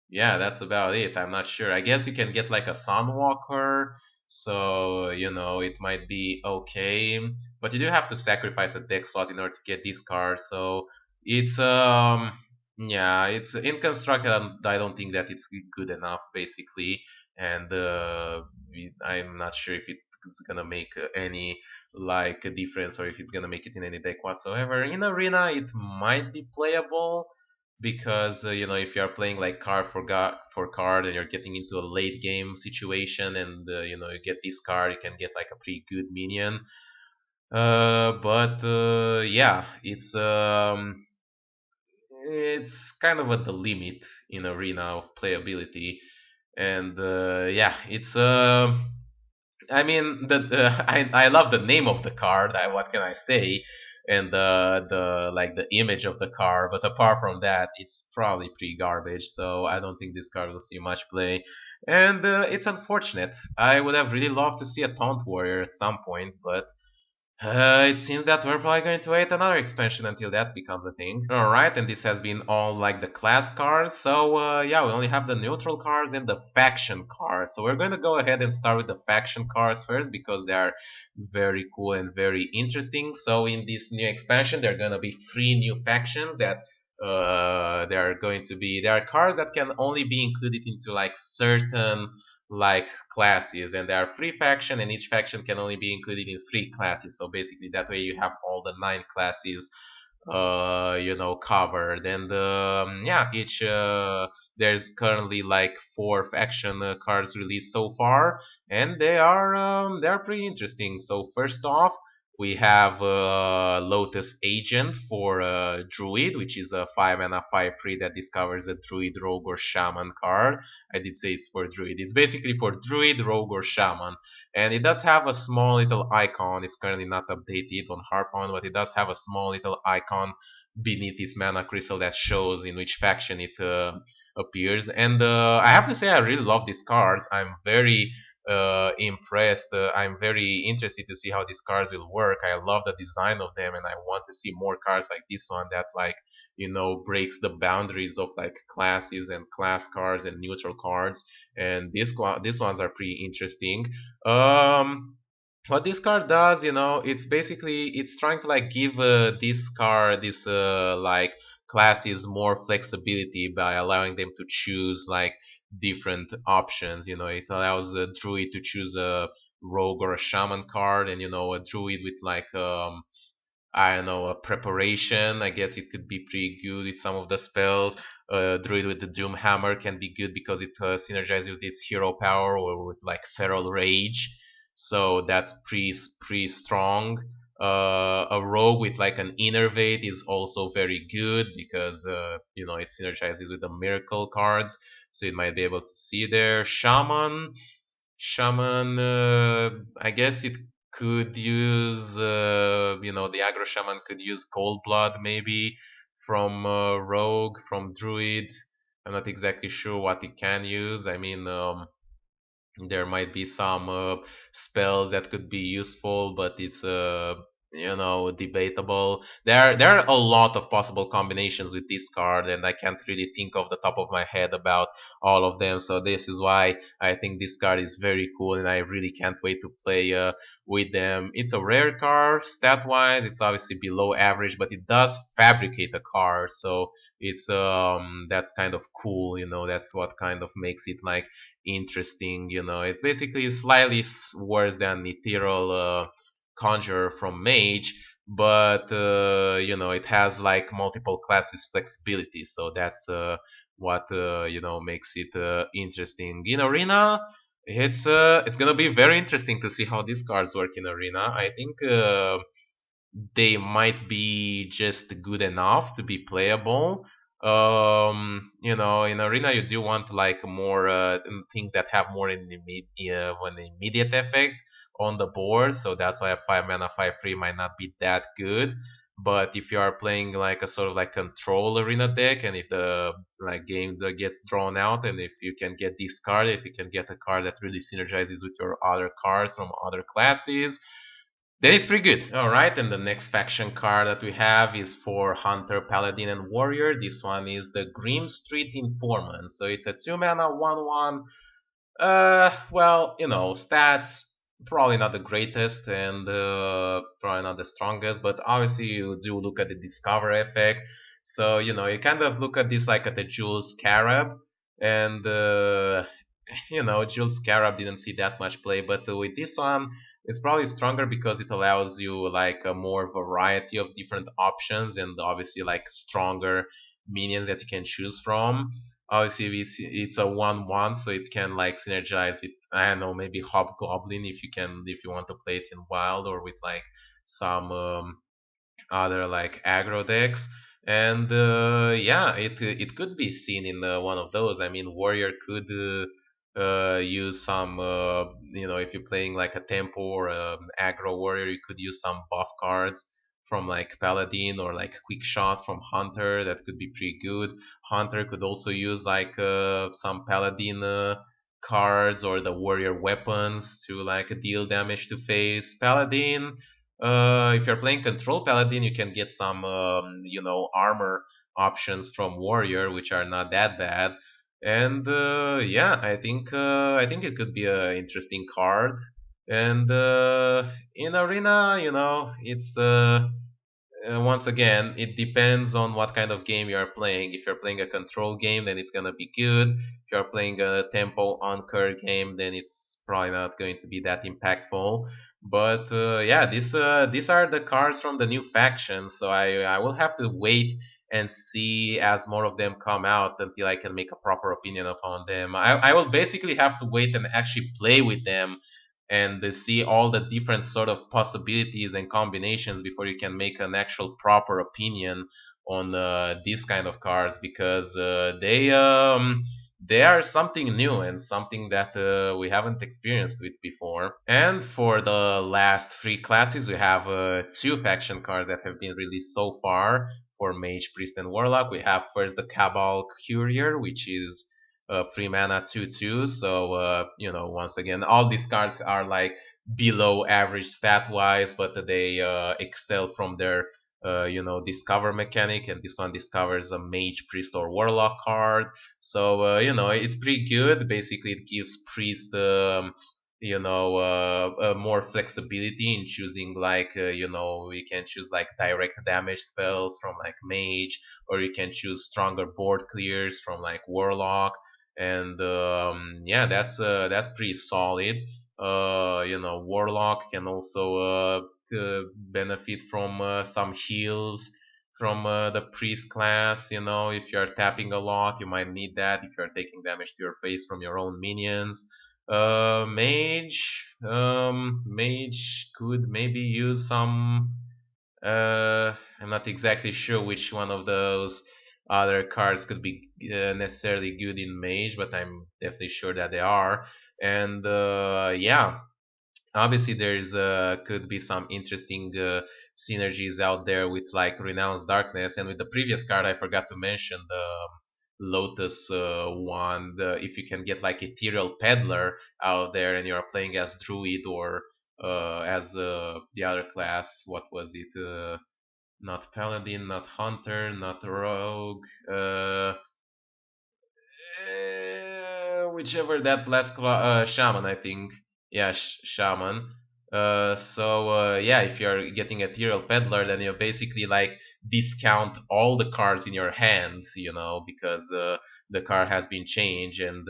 yeah, that's about it. I'm not sure. I guess you can get like a Sunwalker, so it might be okay, but you do have to sacrifice a deck slot in order to get this card. So it's yeah, it's inconstructed. I don't think that it's good enough, basically, and I'm not sure if it's gonna make any like a difference or if it's gonna make it in any deck whatsoever. In arena, it might be playable because if you are playing like card for card and you're getting into a late game situation and you get this card, you can get like a pretty good minion. But yeah, it's kind of at the limit in arena of playability, and yeah, it's I mean, I love the name of the card. What can I say? And the like the image of the card, but apart from that, it's probably pretty garbage. So I don't think this card will see much play, and it's unfortunate. I would have really loved to see a Taunt Warrior at some point, but it seems that we're probably going to wait another expansion until that becomes a thing. Alright, and this has been all like the class cards. So yeah, we only have the neutral cards and the faction cards. So we're going to go ahead and start with the faction cards first because they are very cool and very interesting. So in this new expansion, there are going to be 3 new factions that there are cards that can only be included into like certain like classes, and there are 3 faction and each faction can only be included in 3 classes, so basically that way you have all the 9 classes covered. And yeah, each there's currently like 4 faction cards released so far, and they are pretty interesting. So first off, we have Lotus Agent for Druid, which is a 5 and a 5/3 that discovers a Druid, Rogue, or Shaman card. I did say it's for Druid. It's basically for Druid, Rogue, or Shaman. And it does have a small little icon. It's currently not updated on Harpon, but it does have a small little icon beneath its mana crystal that shows in which faction it appears. And I have to say, I really love these cards. I'm very impressed. I'm very interested to see how these cards will work. I love the design of them, and I want to see more cards like this one that like breaks the boundaries of like classes and class cards and neutral cards. And these ones are pretty interesting. What this card does, it's basically it's trying to like give this like classes more flexibility by allowing them to choose like different options. It allows a druid to choose a rogue or a shaman card, and a druid with like I don't know, a preparation. I guess it could be pretty good with some of the spells. Druid with the Doom Hammer can be good because it synergizes with its hero power or with like Feral Rage. So that's pretty strong. A rogue with like an Innervate is also very good because it synergizes with the Miracle cards, so it might be able to see there. Shaman, I guess it could use, the aggro shaman could use cold blood maybe from rogue, from druid. I'm not exactly sure what it can use. I mean, there might be some spells that could be useful, but debatable. There are a lot of possible combinations with this card, and I can't really think of the top of my head about all of them. So this is why I think this card is very cool, and I really can't wait to play with them. It's a rare card stat wise. It's obviously below average, but it does fabricate a card, so it's that's kind of cool. That's what kind of makes it like interesting. It's basically slightly worse than ethereal. Conjurer from mage, but it has like multiple classes flexibility, so that's what makes it interesting in arena. It's gonna be very interesting to see how these cards work in arena. I think they might be just good enough to be playable. In arena you do want like more things that have more an immediate effect on the board, so that's why a 5 mana 5/3 might not be that good. But if you are playing like a sort of like control arena deck, and if the like game that gets drawn out, and if you can get this card, if you can get a card that really synergizes with your other cards from other classes, that is pretty good. All right, and the next faction card that we have is for Hunter, Paladin, and Warrior. This one is the Grim Street Informant. So it's a 2 mana 1/1. Well, stats probably not the greatest, and probably not the strongest, but obviously you do look at the Discover effect. So you kind of look at this like at the Jules Scarab, and Jules Scarab didn't see that much play, but with this one, it's probably stronger because it allows you like a more variety of different options, and obviously like stronger minions that you can choose from. Obviously, it's a 1/1, so it can like synergize with, I don't know, maybe Hobgoblin if you want to play it in wild, or with like some other like aggro decks. And yeah, it could be seen in one of those. I mean, Warrior could use some, if you're playing like a tempo or aggro warrior, you could use some buff cards from like Paladin, or like Quick Shot from Hunter. That could be pretty good. Hunter could also use like some Paladin cards, or the warrior weapons to like deal damage to face. Paladin, if you're playing control Paladin, you can get some armor options from warrior, which are not that bad. And yeah, I think it could be an interesting card. And in arena, it's once again, it depends on what kind of game you are playing. If you're playing a control game, then it's gonna be good. If you're playing a tempo on game, then it's probably not going to be that impactful. But yeah, these are the cards from the new faction, so I will have to wait and see as more of them come out until I can make a proper opinion upon them. I will basically have to wait and actually play with them, and see all the different sort of possibilities and combinations before you can make an actual proper opinion on these kind of cars, because they are something new and something that we haven't experienced with before. And for the last three classes, we have two faction cards that have been released so far for Mage, Priest, and Warlock. We have first the Cabal Courier, which is 3 mana 2/2. So once again, all these cards are like below average stat wise, but they excel from their discover mechanic, and this one discovers a mage, priest, or warlock card. So it's pretty good. Basically, it gives priest more flexibility in choosing, like we can choose like direct damage spells from like mage, or you can choose stronger board clears from like warlock. And yeah, that's pretty solid. Warlock can also benefit from some heals from the priest class. If you're tapping a lot, you might need that if you're taking damage to your face from your own minions. Mage could maybe use some. I'm not exactly sure which one of those other cards could be necessarily good in Mage, but I'm definitely sure that they are. And yeah, obviously there's could be some interesting synergies out there with like Renounced Darkness, and with the previous card I forgot to mention, the Lotus one. If you can get like Ethereal Peddler out there, and you're playing as Druid or as the other class. What was it? Not paladin, not hunter, not rogue. Whichever that last shaman, I think. Yeah, shaman. Yeah, if you're getting ethereal peddler, then you basically like discount all the cards in your hand, because the card has been changed, and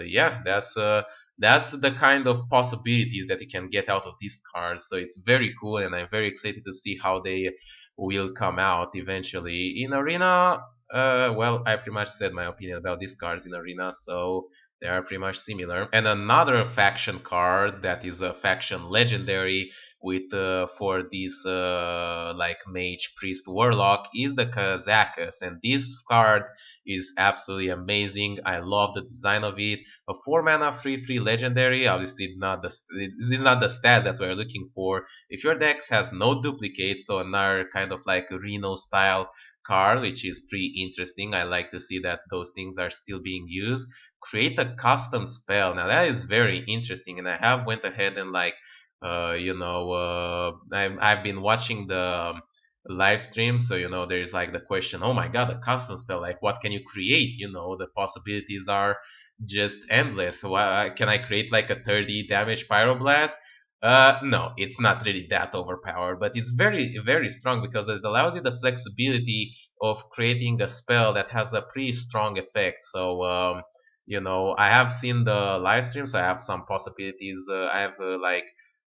yeah, that's the kind of possibilities that you can get out of these cards. So it's very cool, and I'm very excited to see how they will come out eventually in arena. Well, I pretty much said my opinion about these cards in Arena, so they are pretty much similar. And another faction card that is a faction legendary with for this like mage, priest, warlock is the Kazakus, and this card is absolutely amazing. I love the design of it. A 4 mana 3/3 legendary. Obviously, not the this is not the stats that we're looking for. If your deck has no duplicates, so another kind of like Reno style card, which is pretty interesting. I like to see that those things are still being used. Create a custom spell. Now that is very interesting, and I have went ahead and like, I've been watching the live stream, so there's like the question, oh my god, a custom spell, like what can you create? The possibilities are just endless. So, can I create like a 30 damage pyroblast? No, it's not really that overpowered, but it's very, very strong because it allows you the flexibility of creating a spell that has a pretty strong effect. So, I have seen the live stream, so I have some possibilities. I have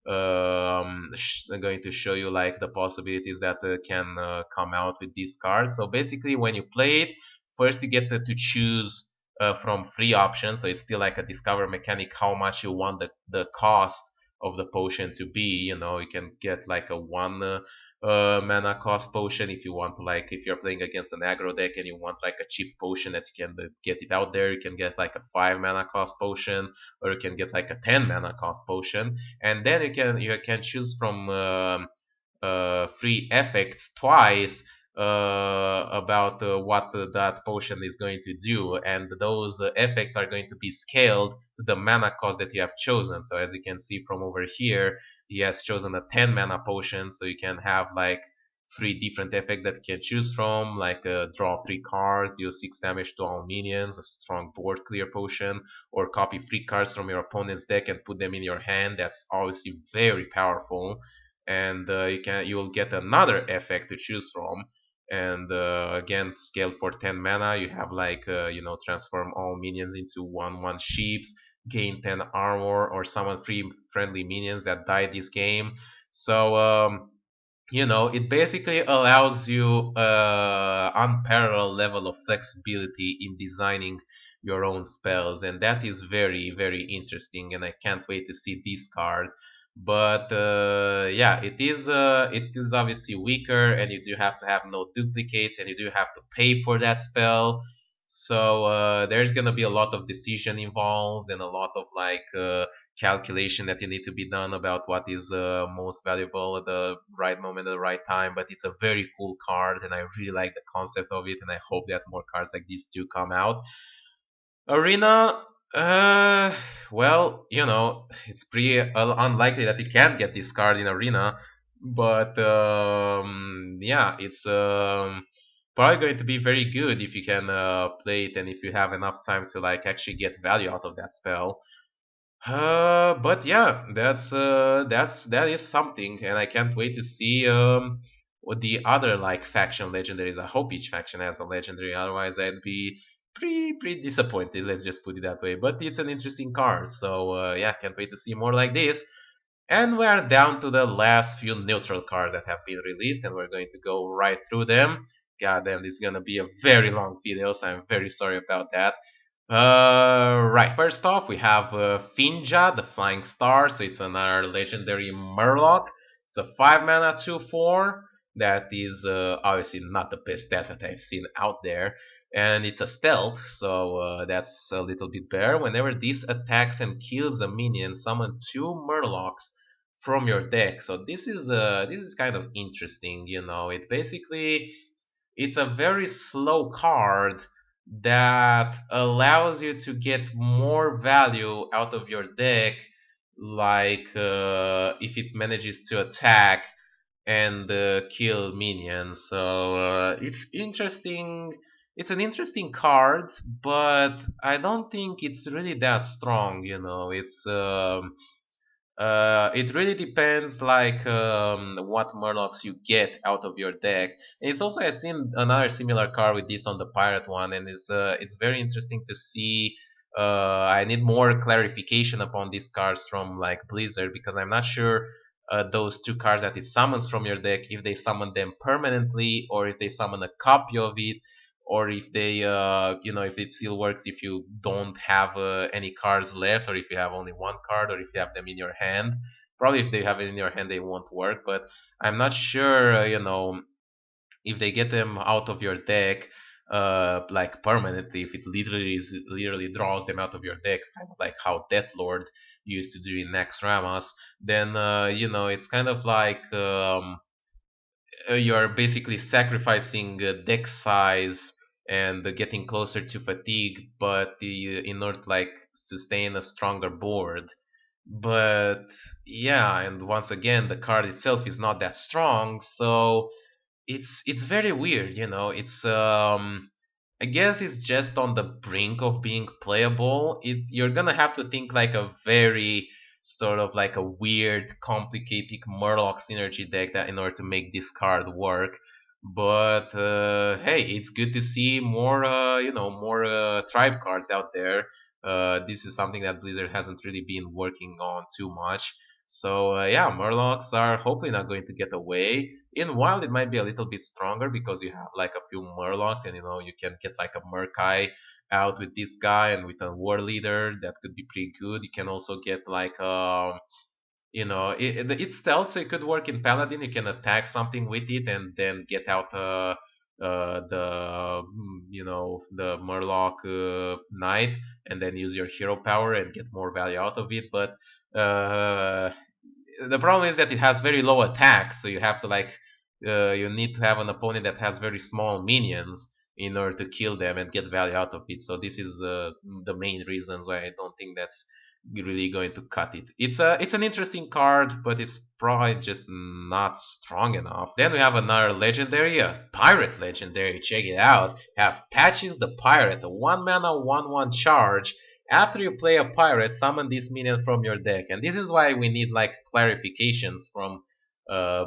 I'm going to show you like the possibilities that can come out with these cards. So basically, when you play it, first you get to choose from three options. So it's still like a discover mechanic how much you want the cost of the potion to be. You can get like a one mana cost potion if you want to, like, if you're playing against an aggro deck and you want like a cheap potion that you can get it out there. You can get like a 5 mana cost potion, or you can get like a 10 mana cost potion, and then you can choose from free effects twice about what that potion is going to do, and those effects are going to be scaled to the mana cost that you have chosen. So as you can see from over here, he has chosen a 10 mana potion, so you can have like three different effects that you can choose from, like draw 3 cards, deal 6 damage to all minions, a strong board clear potion, or copy 3 cards from your opponent's deck and put them in your hand. That's obviously very powerful, and you will get another effect to choose from, and again scaled for 10 mana. You have like transform all minions into 1/1 sheeps, gain 10 armor, or summon 3 friendly minions that die this game. So it basically allows you unparalleled level of flexibility in designing your own spells, and that is very, very interesting, and I can't wait to see this card. But yeah, it is obviously weaker, and you do have to have no duplicates, and you do have to pay for that spell. So there's gonna be a lot of decision involved, and a lot of like calculation that you need to be done about what is most valuable at the right moment at the right time. But it's a very cool card, and I really like the concept of it, and I hope that more cards like this do come out. Arena, well, it's pretty unlikely that you can get this card in Arena, but yeah, it's probably going to be very good if you can play it, and if you have enough time to like actually get value out of that spell. But yeah, that is something, and I can't wait to see what the other like faction legendaries. I hope each faction has a legendary. Otherwise, I'd be pretty disappointed. Let's just put it that way. But it's an interesting card, so yeah, can't wait to see more like this. And we are down to the last few neutral cards that have been released, and we're going to go right through them. God damn, this is gonna be a very long video, so I'm very sorry about that. Right, first off, we have Finja, the Flying Star, so it's another legendary Murloc. It's a 5 mana 2/4 that is obviously not the best stats that I've seen out there, and it's a stealth, so that's a little bit better. Whenever this attacks and kills a minion, summon 2 Murlocs from your deck. So this is kind of interesting. It's a very slow card that allows you to get more value out of your deck like if it manages to attack and kill minions. So it's interesting. It's an interesting card, but I don't think it's really that strong. It really depends, like what Murlocs you get out of your deck. And it's also, I've seen another similar card with this on the pirate one, and it's very interesting to see. I need more clarification upon these cards from like Blizzard, because I'm not sure those two cards that it summons from your deck, if they summon them permanently or if they summon a copy of it, or if they if it still works if you don't have any cards left, or if you have only one card, or if you have them in your hand. Probably if they have it in your hand they won't work, but I'm not sure if they get them out of your deck like permanently, if it literally draws them out of your deck, kind of like how Death Lord used to do in Next Ramas, then it's kind of like you're basically sacrificing deck size and getting closer to fatigue, but in order to like sustain a stronger board. But yeah, and once again, the card itself is not that strong, so it's very weird. I guess it's just on the brink of being playable. You're gonna have to think like a very sort of like a weird, complicated Murloc synergy deck that in order to make this card work. But hey, it's good to see more, more tribe cards out there. This is something that Blizzard hasn't really been working on too much. So yeah, Murlocs are hopefully not going to get away. In Wild, it might be a little bit stronger because you have like a few Murlocs, and you can get like a Murkai out with this guy and with a War Leader that could be pretty good. You can also get like it's stealth, so it could work in Paladin. You can attack something with it and then get out the Murloc Knight, and then use your hero power and get more value out of it. But uh, the problem is that it has very low attack, so you have to like you need to have an opponent that has very small minions in order to kill them and get value out of it. So this is the main reasons why I don't think that's really going to cut it. It's an interesting card, but it's probably just not strong enough. Then we have another legendary, a pirate legendary. Check it out. Have Patches the Pirate, a 1 mana 1/1 charge. After you play a pirate, summon this minion from your deck. And this is why we need like clarifications from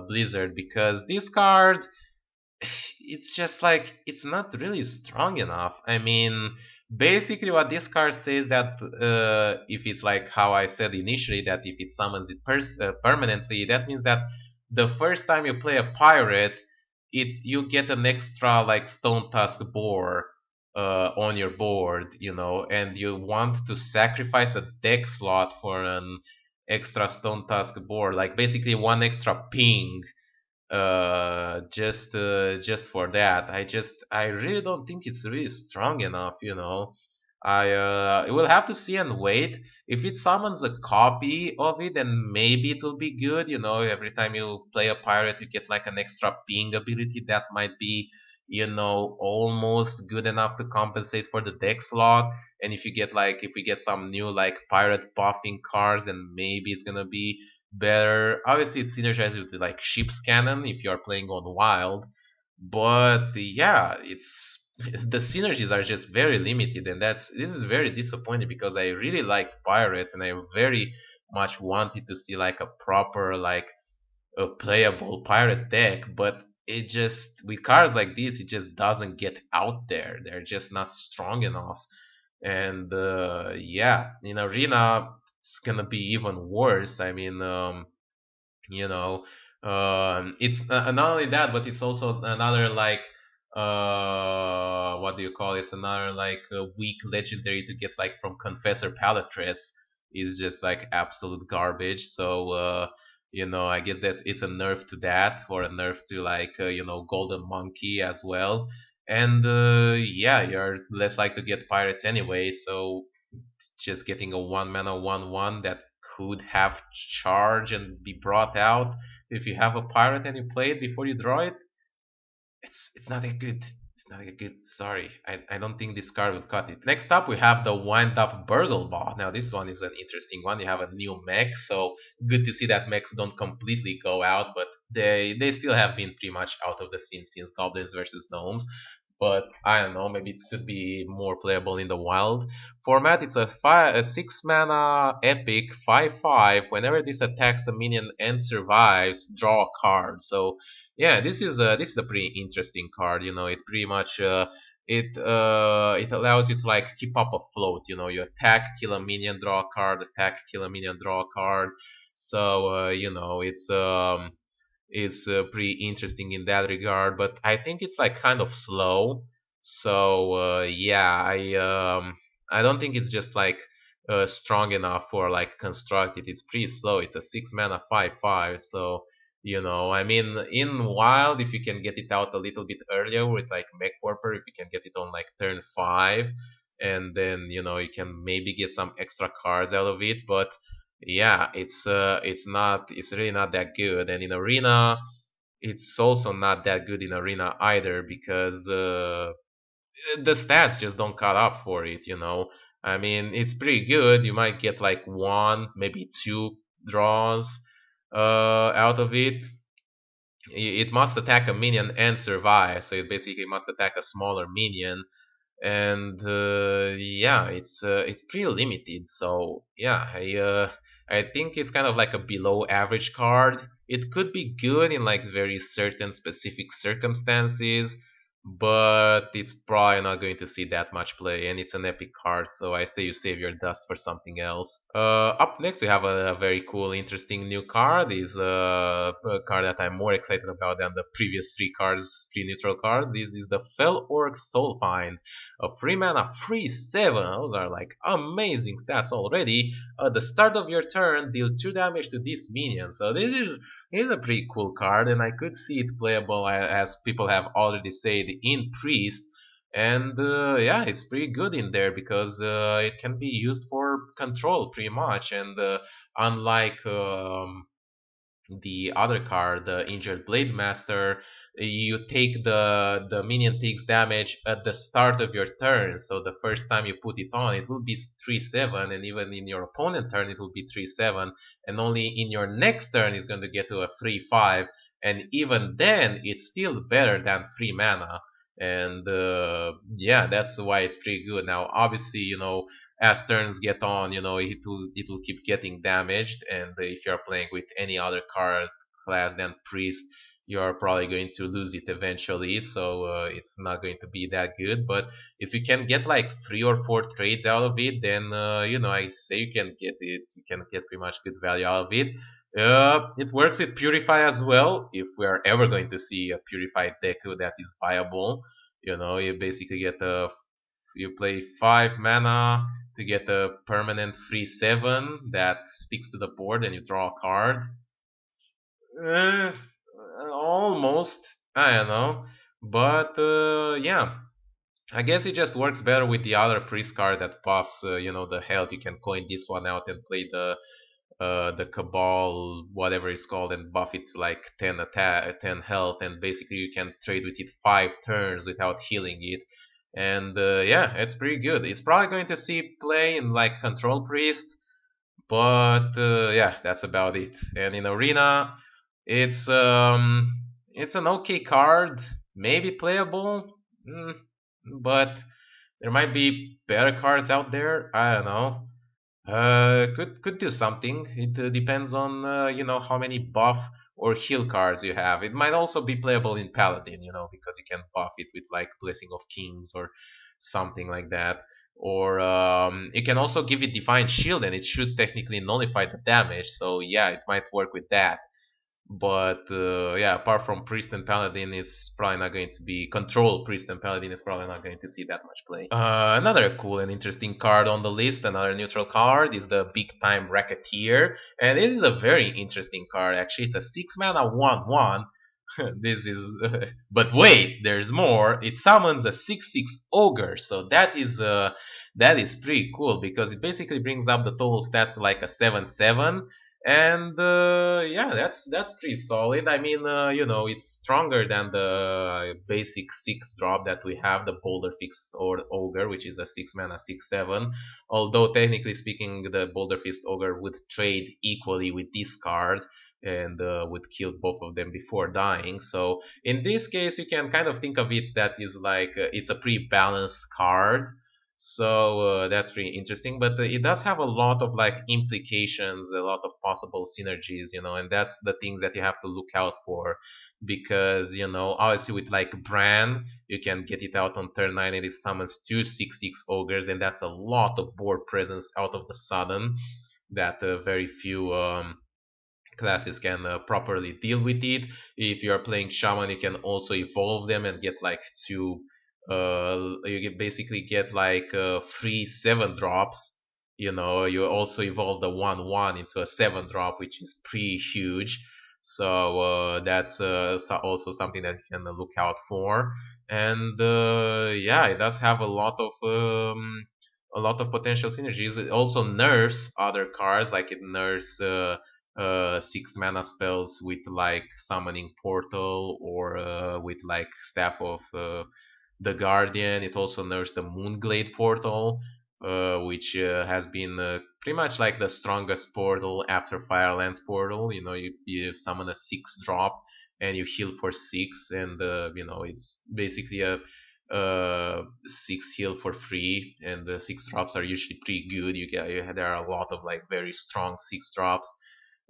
Blizzard, because this card, it's just like it's not really strong enough. I mean, basically what this card says that if it's like how I said initially, that if it summons it permanently, that means that the first time you play a pirate, you get an extra like Stone Tusk Boar on your board, and you want to sacrifice a deck slot for an extra Stone Tusk Boar, like basically one extra ping just for that. I really don't think it's really strong enough. I will have to see and wait. If it summons a copy of it, then maybe it will be good. Every time you play a pirate, you get like an extra ping ability that might be, almost good enough to compensate for the deck slot. And if we get some new like pirate buffing cards, then maybe it's gonna be better. Obviously, it synergizes with like ship's cannon if you are playing on wild, but yeah, it's the synergies are just very limited, and this is very disappointing because I really liked pirates and I very much wanted to see like a proper like a playable pirate deck, but it just with cards like this it just doesn't get out there. They're just not strong enough. And yeah, in arena it's gonna be even worse. I mean, you know it's not only that, but it's also another like what do you call it, it's another like weak legendary to get like from Confessor Palatress is just like absolute garbage. So I guess it's a nerf to that, or a nerf to like Golden Monkey as well. And yeah, you're less likely to get pirates anyway, so just getting a 1 mana 1/1 that could have charge and be brought out if you have a pirate and you play it before you draw it, it's not that good. It's not a good. Sorry, I don't think this card will cut it. Next up, we have the Wind Up Burglebot. Now, this one is an interesting one. You have a new mech, so good to see that mechs don't completely go out, but they still have been pretty much out of the scene since Goblins versus Gnomes. But I don't know, maybe it could be more playable in the wild format. It's a 6 mana epic 5/5. Whenever this attacks a minion and survives, draw a card. So yeah, this is a pretty interesting card. You know, it pretty much it allows you to like keep up afloat. You know, you attack, kill a minion, draw a card, attack, kill a minion, draw a card. So you know, it's pretty interesting in that regard. But I think it's like kind of slow. So yeah, I don't think it's just like strong enough for like constructed. It's pretty slow. It's a 6 mana 5/5. So you know, I mean, in wild, if you can get it out a little bit earlier with like Mech Warper, if you can get it on like turn 5, and then you know you can maybe get some extra cards out of it. But yeah, it's really not that good. And in arena, it's also not that good in arena either because the stats just don't cut up for it. You know, I mean, it's pretty good. You might get like one, maybe two draws out of it. It must attack a minion and survive, so it basically must attack a smaller minion, and yeah, it's pretty limited. So yeah, I think it's kind of like a below average card. It could be good in like very certain specific circumstances, but it's probably not going to see that much play, and it's an epic card, so I say you save your dust for something else. Up next, we have a very cool, interesting new card. Is a card that I'm more excited about than the previous free neutral cards. This is the Fell Orc Soulfind, a 3 mana, 3/7. Those are like amazing stats already. At the start of your turn, deal 2 damage to this minion. So this is a pretty cool card, and I could see it playable as people have already said in Priest. And yeah, it's pretty good in there because it can be used for control pretty much. And unlike the other card, the Injured Blade Master, you take the minion takes damage at the start of your turn. So the first time you put it on, it will be 3/7, and even in your opponent turn, it will be 3/7, and only in your next turn is going to get to a 3/5, and even then, it's still better than 3 mana. And yeah, that's why it's pretty good. Now, obviously, you know, as turns get on, you know, it will keep getting damaged, and if you're playing with any other card class than priest, you're probably going to lose it eventually. So it's not going to be that good. But if you can get like 3 or 4 trades out of it, then you know, I say you can get it. You can get pretty much good value out of it. It works with Purify as well. If we are ever going to see a Purified deck that is viable, you know, you basically get a you play 5 mana to get a permanent 3/7 that sticks to the board, and you draw a card. Uh, Almost, I don't know, but yeah, I guess it just works better with the other priest card that buffs, you know, the health. You can coin this one out and play the Cabal, whatever it's called, and buff it to like 10 attack, 10 health, and basically you can trade with it 5 turns without healing it. And yeah, it's pretty good. It's probably going to see play in like Control Priest, but yeah, that's about it. And in Arena, it's um it's an okay card, maybe playable, but there might be better cards out there. I don't know. Could do something. It depends on you know, how many buff or heal cards you have. It might also be playable in Paladin, you know, because you can buff it with like Blessing of Kings or something like that. Or it can also give it Divine Shield, and it should technically nullify the damage. So yeah, it might work with that. But yeah, apart from Priest and Paladin, it's probably not going to be Control Priest and Paladin is probably not going to see that much play. Another cool and interesting card on the list, another neutral card, is the Big Time Racketeer, and it is a very interesting card. Actually, it's a 6 mana 1/1. This is, but wait, there's more. It summons a 6/6 ogre, so that is pretty cool because it basically brings up the total stats to like a 7/7. And yeah, that's pretty solid. I mean, it's stronger than the basic six drop that we have, the Boulder Fist or Ogre, which is a 6 mana 6/7. Although technically speaking, the Boulder Fist Ogre would trade equally with this card and would kill both of them before dying. So in this case, you can kind of think of it that is like it's a pretty balanced card. So that's pretty interesting, but it does have a lot of like implications, a lot of possible synergies, and that's the thing that you have to look out for, because obviously with like Bran, you can get it out on turn 9 and it summons two 6/6 ogres, and that's a lot of board presence out of the sudden that very few classes can properly deal with it. If you are playing shaman, you can also evolve them and get like two. Basically get like free 7 drops. You also evolve the 1/1 into a 7 drop, which is pretty huge. So that's also something that you can look out for. And yeah, it does have a lot of potential synergies. It also nerfs other cards, like it nerfs 6 mana spells with like summoning portal or with like staff of the guardian. It also nerfs the moonglade portal, which has been pretty much like the strongest portal after firelands portal. You summon a 6 drop and you heal for 6, and it's basically a 6 heal for free, and the 6 drops are usually pretty good. There are a lot of like very strong 6 drops,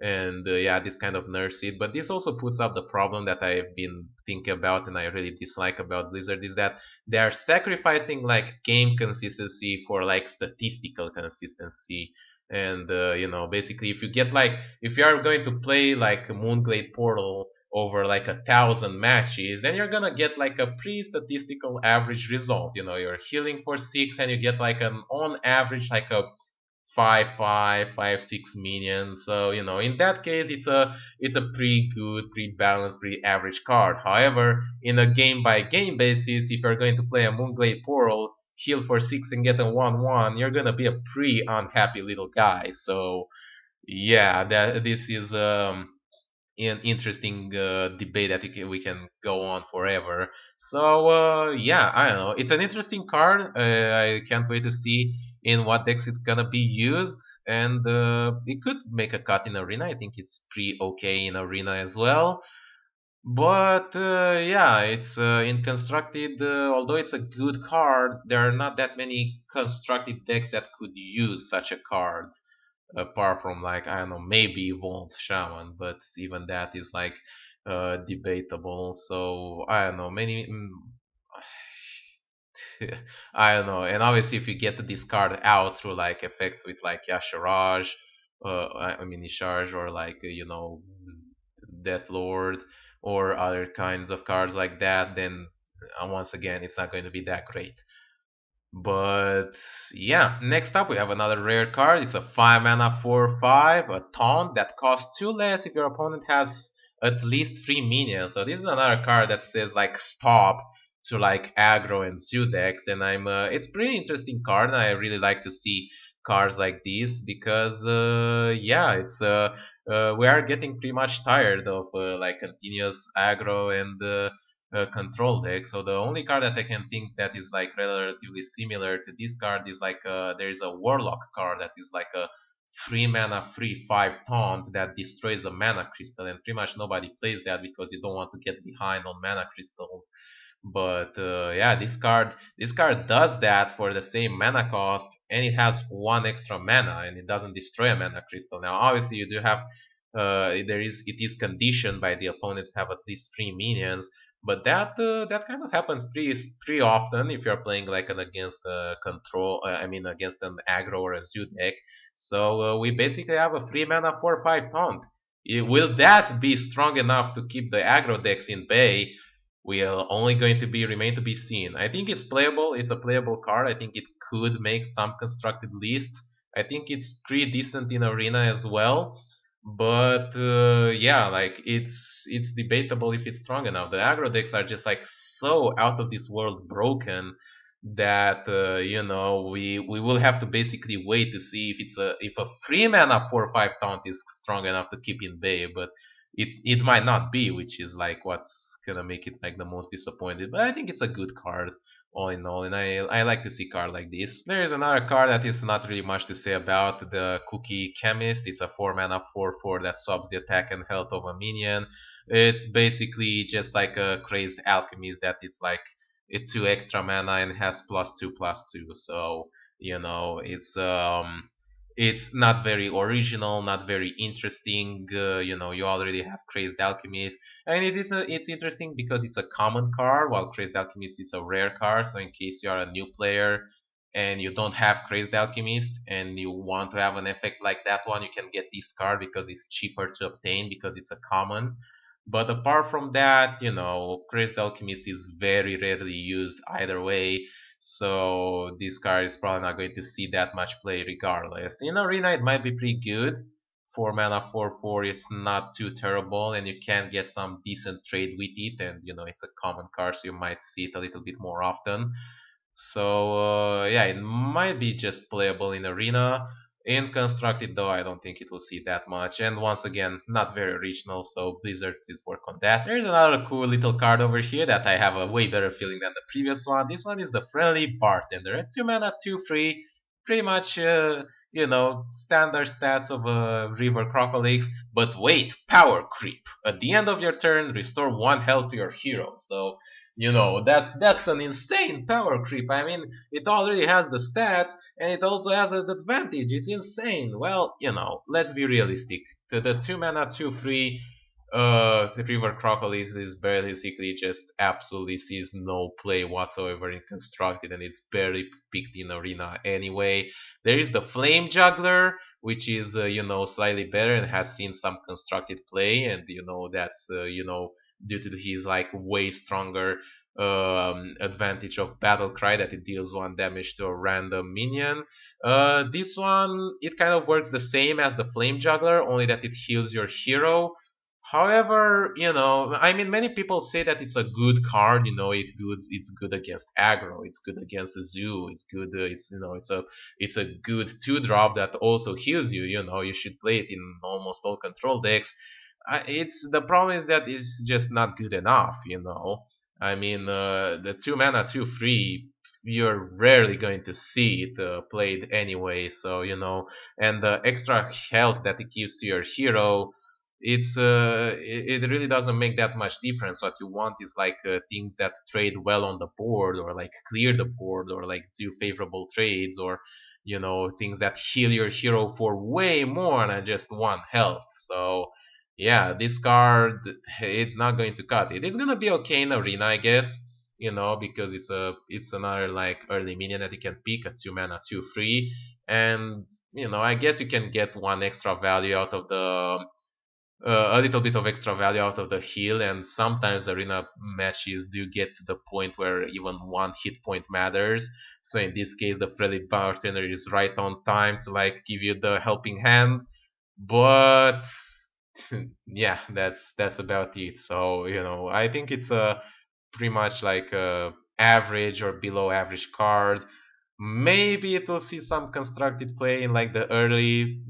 and yeah, this kind of nerfs it. But this also puts up the problem that I've been thinking about and I really dislike about Blizzard, is that they are sacrificing like game consistency for like statistical consistency. And basically, if you are going to play like Moonglade Portal over like 1,000 matches, then you're gonna get like a pre-statistical average result. You're healing for 6 and you get like an on average like a 5/5 5/6 minions. So in that case, it's a pretty good, pretty balanced, pretty average card. However, in a game by game basis, if you're going to play a Moonglade Portal, heal for 6 and get a 1/1, you're gonna be a pretty unhappy little guy. So yeah, that this is an interesting debate that we can go on forever. So yeah, I don't know. It's an interesting card. I can't wait to see in what decks it's gonna be used, and it could make a cut in arena. I think it's pretty okay in arena as well. But yeah, it's in constructed. Although it's a good card, there are not that many constructed decks that could use such a card, apart from like, I don't know, maybe Evolved Shaman, but even that is like debatable. So I don't know, I don't know. And obviously, if you get the discard out through like effects with like Yasharaj, I mean Isharj, or like Death Lord, or other kinds of cards like that, then once again, it's not going to be that great. But yeah, next up we have another rare card. It's a 5 mana 4/5, a taunt that costs 2 less if your opponent has at least 3 minions. So this is another card that says like stop to like aggro and zoo decks, and it's pretty interesting card, and I really like to see cards like this because yeah, it's we are getting pretty much tired of like continuous aggro and control deck. So the only card that I can think that is like relatively similar to this card is like there is a Warlock card that is like a 3 mana 3/5 taunt that destroys a mana crystal, and pretty much nobody plays that because you don't want to get behind on mana crystals. But yeah, this card does that for the same mana cost, and it has 1 extra mana, and it doesn't destroy a mana crystal. Now, obviously, you do have it is conditioned by the opponent to have at least 3 minions, but that kind of happens pretty often if you're playing like an against control. I mean, against an aggro or a zoo deck. So we basically have a 3 mana 4/5 taunt. Will that be strong enough to keep the aggro decks in bay? Will only going to be remain to be seen. I think it's playable. It's a playable card. I think it could make some constructed lists. I think it's pretty decent in arena as well. But yeah, like it's debatable if it's strong enough. The aggro decks are just like so out of this world broken that we will have to basically wait to see if a free mana 4/5 taunt is strong enough to keep in bay, but it might not be, which is like what's gonna make it like the most disappointed. But I think it's a good card all in all, and I like to see card like this. There is another card that is not really much to say about, the Cookie Chemist. It's a 4 mana 4/4 that swaps the attack and health of a minion. It's basically just like a Crazed Alchemist that is like it's 2 extra mana and has +2/+2. So it's not very original, not very interesting. You already have Crazed Alchemist, and it's interesting because it's a common card, while Crazed Alchemist is a rare card. So in case you are a new player and you don't have Crazed Alchemist and you want to have an effect like that one, you can get this card because it's cheaper to obtain because it's a common. But apart from that, Crazed Alchemist is very rarely used either way. So this card is probably not going to see that much play regardless. In Arena, it might be pretty good. 4 mana 4/4, it's not too terrible, and you can get some decent trade with it. And it's a common card, so you might see it a little bit more often. So yeah, it might be just playable in Arena. In Constructed, though, I don't think it will see that much. And once again, not very original, so Blizzard, please work on that. There's another cool little card over here that I have a way better feeling than the previous one. This one is the Friendly Bartender. At 2 mana, 2/3. Pretty much, standard stats of a River Crocolix. But wait, Power Creep. At the end of your turn, restore 1 health to your hero. So, that's an insane power creep. I mean, it already has the stats, and it also has an advantage. It's insane. Well, let's be realistic. The 2 mana 2/3 the River Crocodile is basically just absolutely sees no play whatsoever in Constructed, and is barely picked in Arena anyway. There is the Flame Juggler, which is slightly better and has seen some Constructed play, and that's due to his like way stronger advantage of Battle Cry, that it deals 1 damage to a random minion. This one, it kind of works the same as the Flame Juggler, only that it heals your hero. However, I mean, many people say that it's a good card. It's good against aggro. It's good against the zoo. It's good. It's a good 2-drop that also heals you. You should play it in almost all control decks. It's the problem is that it's just not good enough. I mean, the 2 mana 2/3, you're rarely going to see it played anyway. So and the extra health that it gives to your hero, it really doesn't make that much difference. What you want is like things that trade well on the board, or like clear the board, or like do favorable trades, or things that heal your hero for way more than just 1 health. So yeah, this card, it's not going to cut it. It's gonna be okay in Arena, I guess, because it's another like early minion that you can pick, a 2 mana 2/3, and I guess you can get 1 extra value out of the a little bit of extra value out of the heal. And sometimes arena matches do get to the point where even 1 hit point matters. So in this case, the friendly bartender is right on time to like give you the helping hand. But yeah, that's about it. So I think it's a pretty much like a average or below average card. Maybe it will see some constructed play in like the early,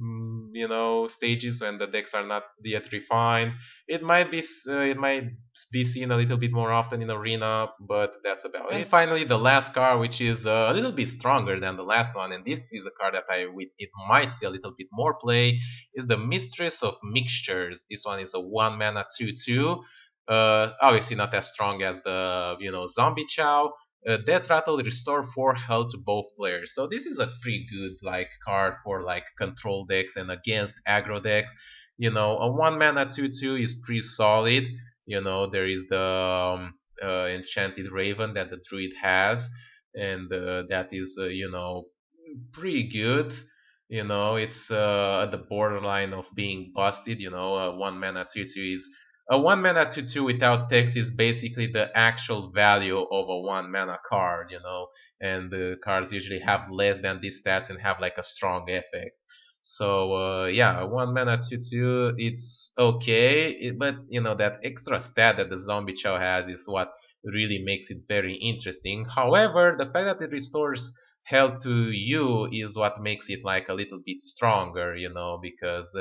stages when the decks are not yet refined. It might be seen a little bit more often in arena, but that's about it. And finally, the last card, which is a little bit stronger than the last one, and this is a card that it might see a little bit more play, is the Mistress of Mixtures. This one is a 1 mana 2/2. Obviously not as strong as the Zombie Chow. Death Rattle restore 4 health to both players. So this is a pretty good like card for like control decks and against aggro decks. A 1 mana 2/2 is pretty solid. There is the Enchanted Raven that the Druid has, and that is pretty good. It's at the borderline of being busted. 1 mana 2/2 is a 1 mana 2/2 without text is basically the actual value of a 1 mana card, and the cards usually have less than these stats and have like a strong effect. So yeah, 1 mana 2/2, it's okay, but that extra stat that the Zombie Chow has is what really makes it very interesting. However, the fact that it restores health to you is what makes it like a little bit stronger, because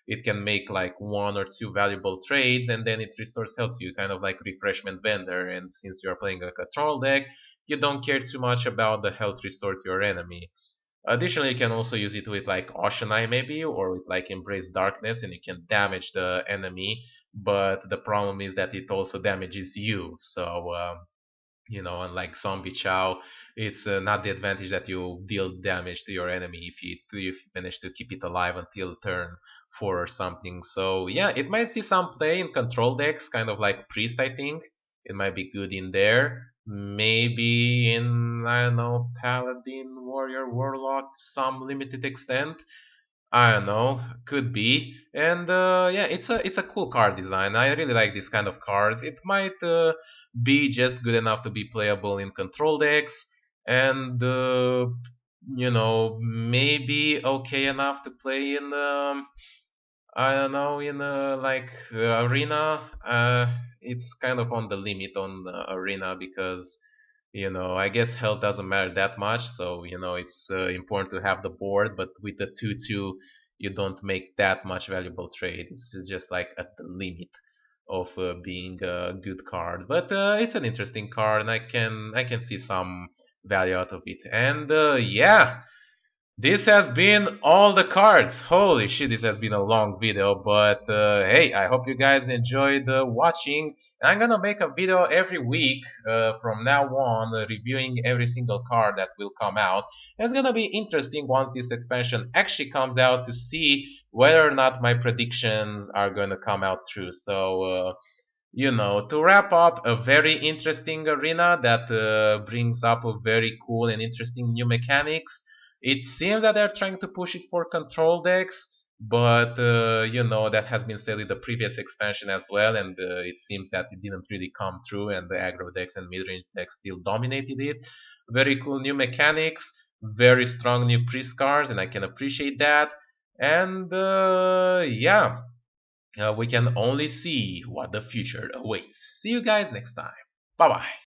it can make like one or two valuable trades and then it restores health to you, kind of like refreshment vendor. And since you're playing a control deck, you don't care too much about the health restored to your enemy. Additionally, you can also use it with like Ocean Eye maybe, or with like Embrace Darkness, and you can damage the enemy. But the problem is that it also damages you. So unlike Zombie Chow, it's not the advantage that you deal damage to your enemy if you manage to keep it alive until turn 4 or something. So yeah, it might see some play in control decks, kind of like Priest, I think. It might be good in there. Maybe in, I don't know, Paladin, Warrior, Warlock to some limited extent. I don't know, could be. And yeah, it's a cool card design. I really like this kind of cards. It might be just good enough to be playable in control decks, and maybe okay enough to play in I don't know, in arena. It's kind of on the limit on arena because I guess health doesn't matter that much. So it's important to have the board, but with the 2/2, you don't make that much valuable trade. It's just like at the limit of being a good card. But it's an interesting card, and I can see some value out of it. And yeah. This has been all the cards. Holy shit, this has been a long video, but hey, I hope you guys enjoyed watching. I'm gonna make a video every week from now on, reviewing every single card that will come out. And it's gonna be interesting once this expansion actually comes out to see whether or not my predictions are gonna come out true. So, to wrap up a very interesting arena that brings up a very cool and interesting new mechanics. It seems that they're trying to push it for control decks, but that has been said in the previous expansion as well, and it seems that it didn't really come true, and the aggro decks and mid-range decks still dominated it. Very cool new mechanics, very strong new priest cards, and I can appreciate that. And yeah, we can only see what the future awaits. See you guys next time. Bye bye.